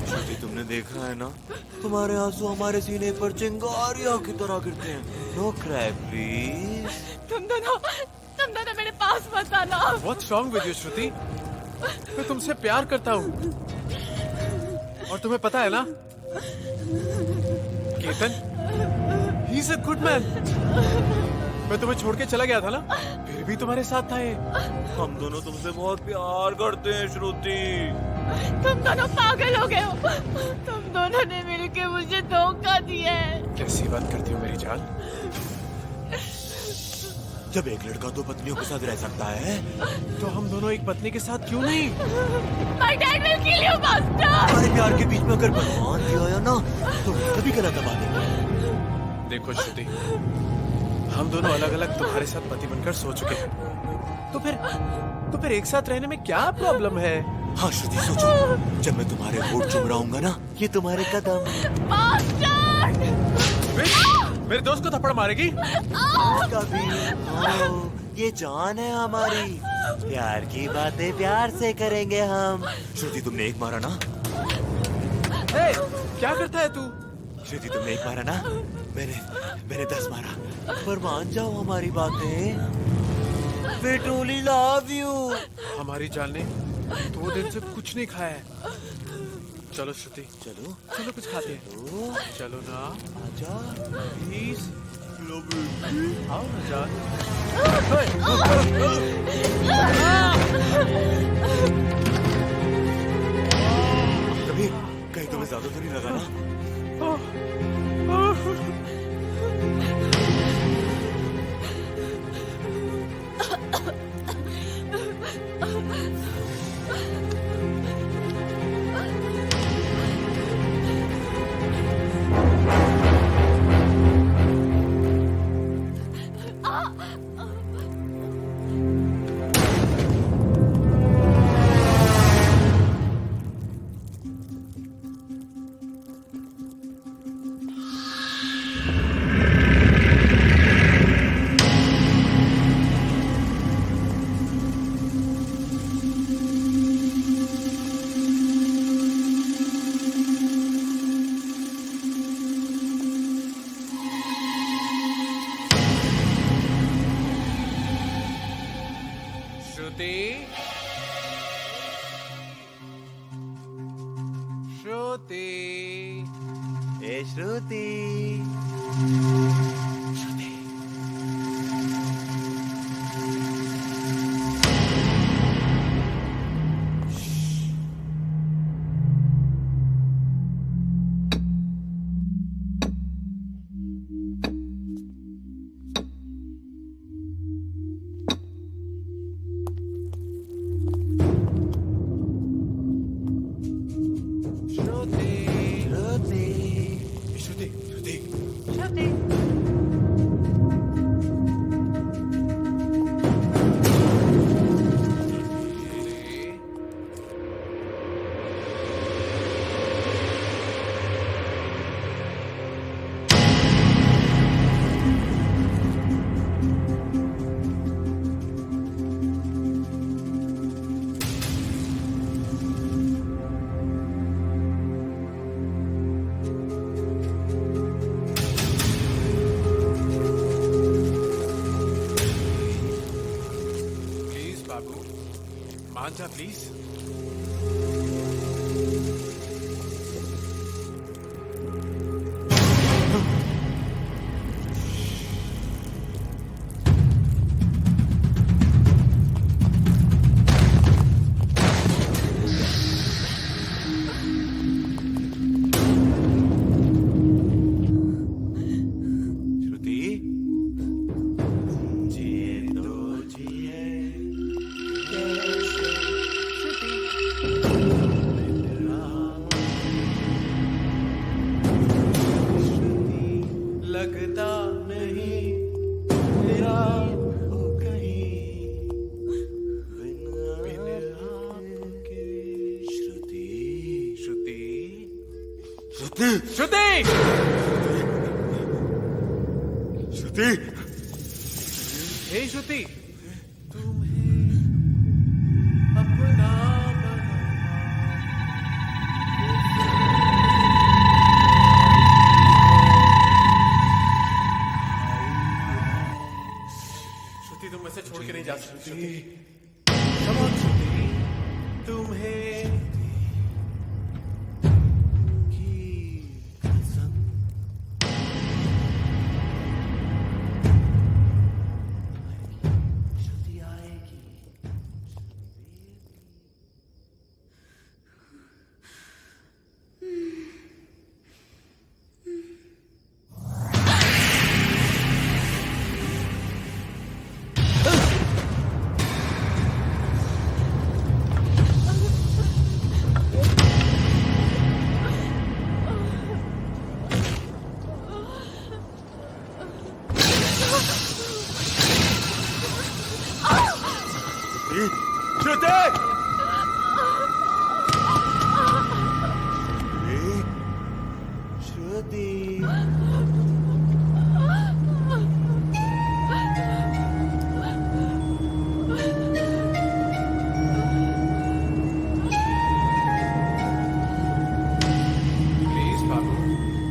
श्रुति, तुमने देखा है ना, तुम्हारे आंसू हमारे सीने पर चिंगारियों की तरह गिरते हैं। No cry please. तुम दोनों मेरे पास मत आना। What's wrong with you श्रुति? मैं तुमसे प्यार करता हूँ और तुम्हें पता है ना, Ketan, he's a good man। मैं तुम्हें छोड़ के चला गया था ना, फिर भी तुम्हारे साथ था ये। हम दोनों तुमसे बहुत प्यार करते हैं श्रुति। तुम दोनों पागल हो गए हो। तुम दोनों ने मिलके मुझे धोखा दिया है। कैसी बात करती हो मेरी जान? जब एक लड़का दो पत्नियों के साथ रह सकता है, तो हम दोनों एक पत्नी के साथ क्यों नहीं? My dad will kill you, bastard! हमारे प्यार के बीच में अगर भगवान भी आया ना, तो कभी गलत दबा देंगे। देखो श्रुति, हम दोनों अलग अलग तुम्हारे साथ पति बनकर सो चुके हैं। तो फिर एक साथ रहने में क्या प्रॉब्लम है? हाँ श्रुति, सोचो, जब मैं तुम्हारे होठ चुम रहा हूँगा ना, ये तुम्हारे कदम। मेरे दोस्त को थप्पड़ मारेगी? कभी ये जान है हमारी, प्यार की बातें प्यार से करेंगे हम। श्रुति, तुमने एक मारा ना? क्या करता है तू? श्रुति, तुमने एक मारा ना, मैंने 10 मारा। पर मान जाओ हमारी बातें। We truly love you। हमारी जान ने 2 दिन से कुछ नहीं खाया है। चलो श्रुति, चलो कुछ खाते हैं। चलो ना, आजा प्लीज। आओ ना जान। कभी कहीं तुम्हें ज्यादा तो नहीं लगा ना? श्रुति। श्रुति। श्रुति! श्रुति! हे श्रुति! तुम्हें अपना श्रुति, तुम ऐसे छोड़ के नहीं जा सकती। Come on, श्रुति, तुम्हें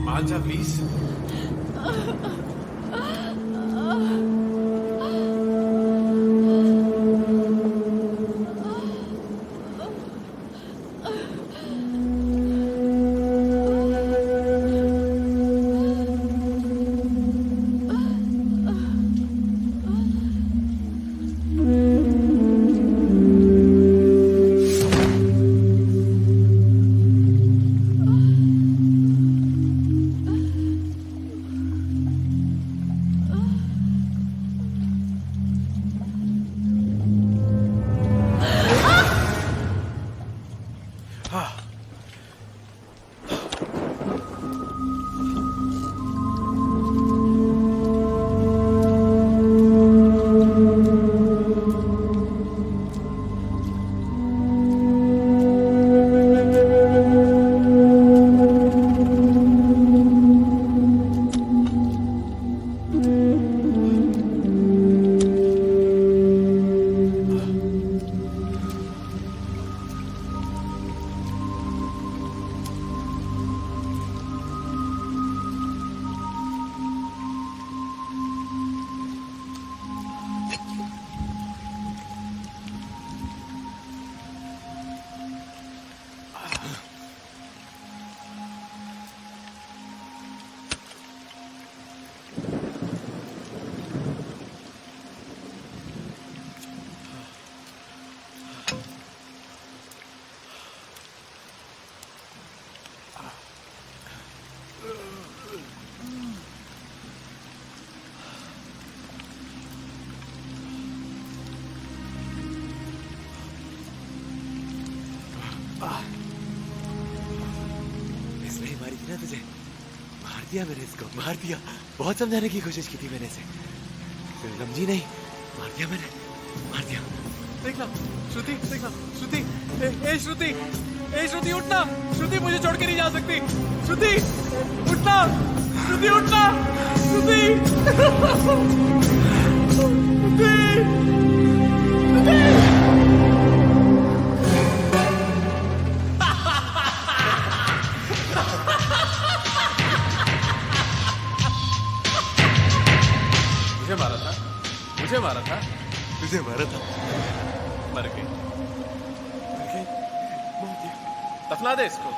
मालजा प्लीज। इसमें मारी थी ना तुझे, मार दिया मैंने इसको, मार दिया। बहुत समझाने की कोशिश की थी मैंने इसे, फिर समझी नहीं, मार दिया मैंने, मार दिया। देखना श्रुति, देखना श्रुति, ए श्रुति, ए श्रुति उठना, श्रुति मुझे छोड़ के नहीं जा सकती, श्रुति उठना, श्रुति उठना, श्रुति, मुझे मारा था, मुझे मारा था, तुझे मारा था, मर गई, दफना दे इसको।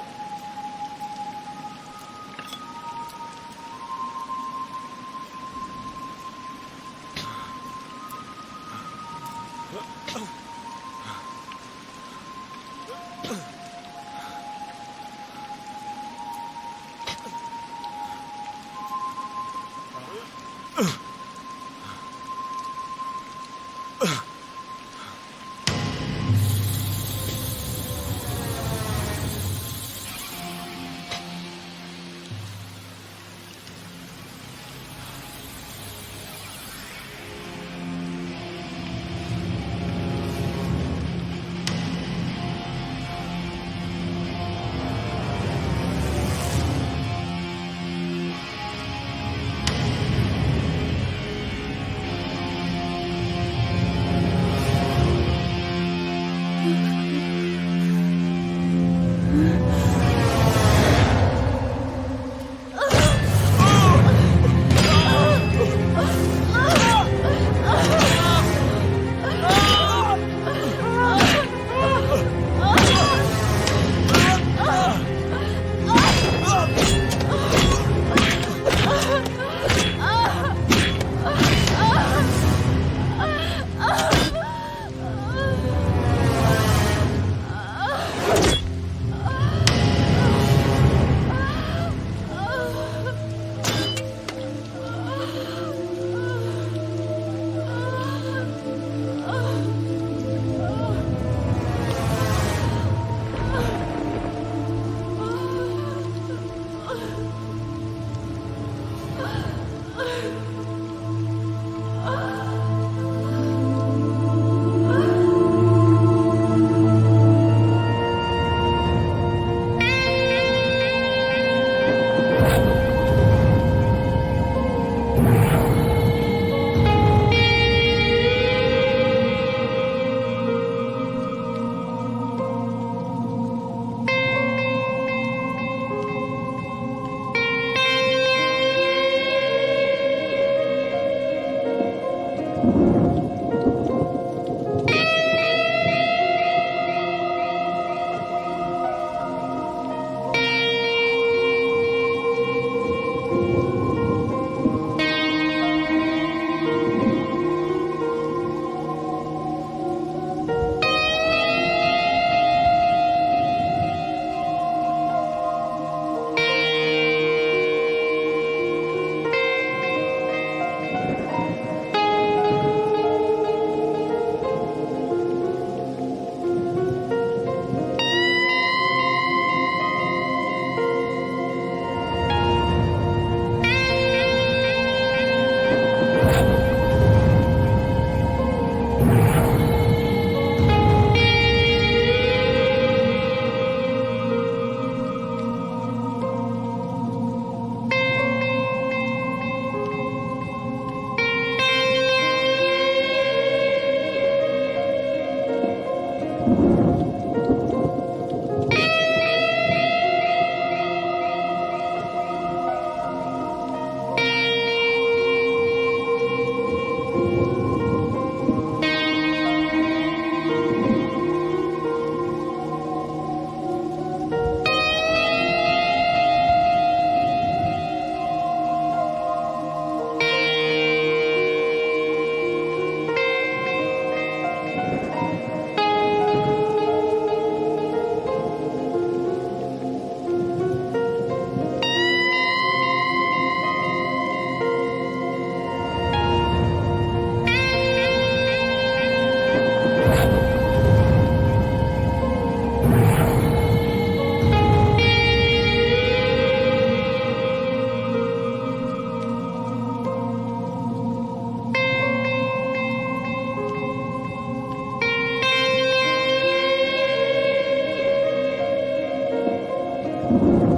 है।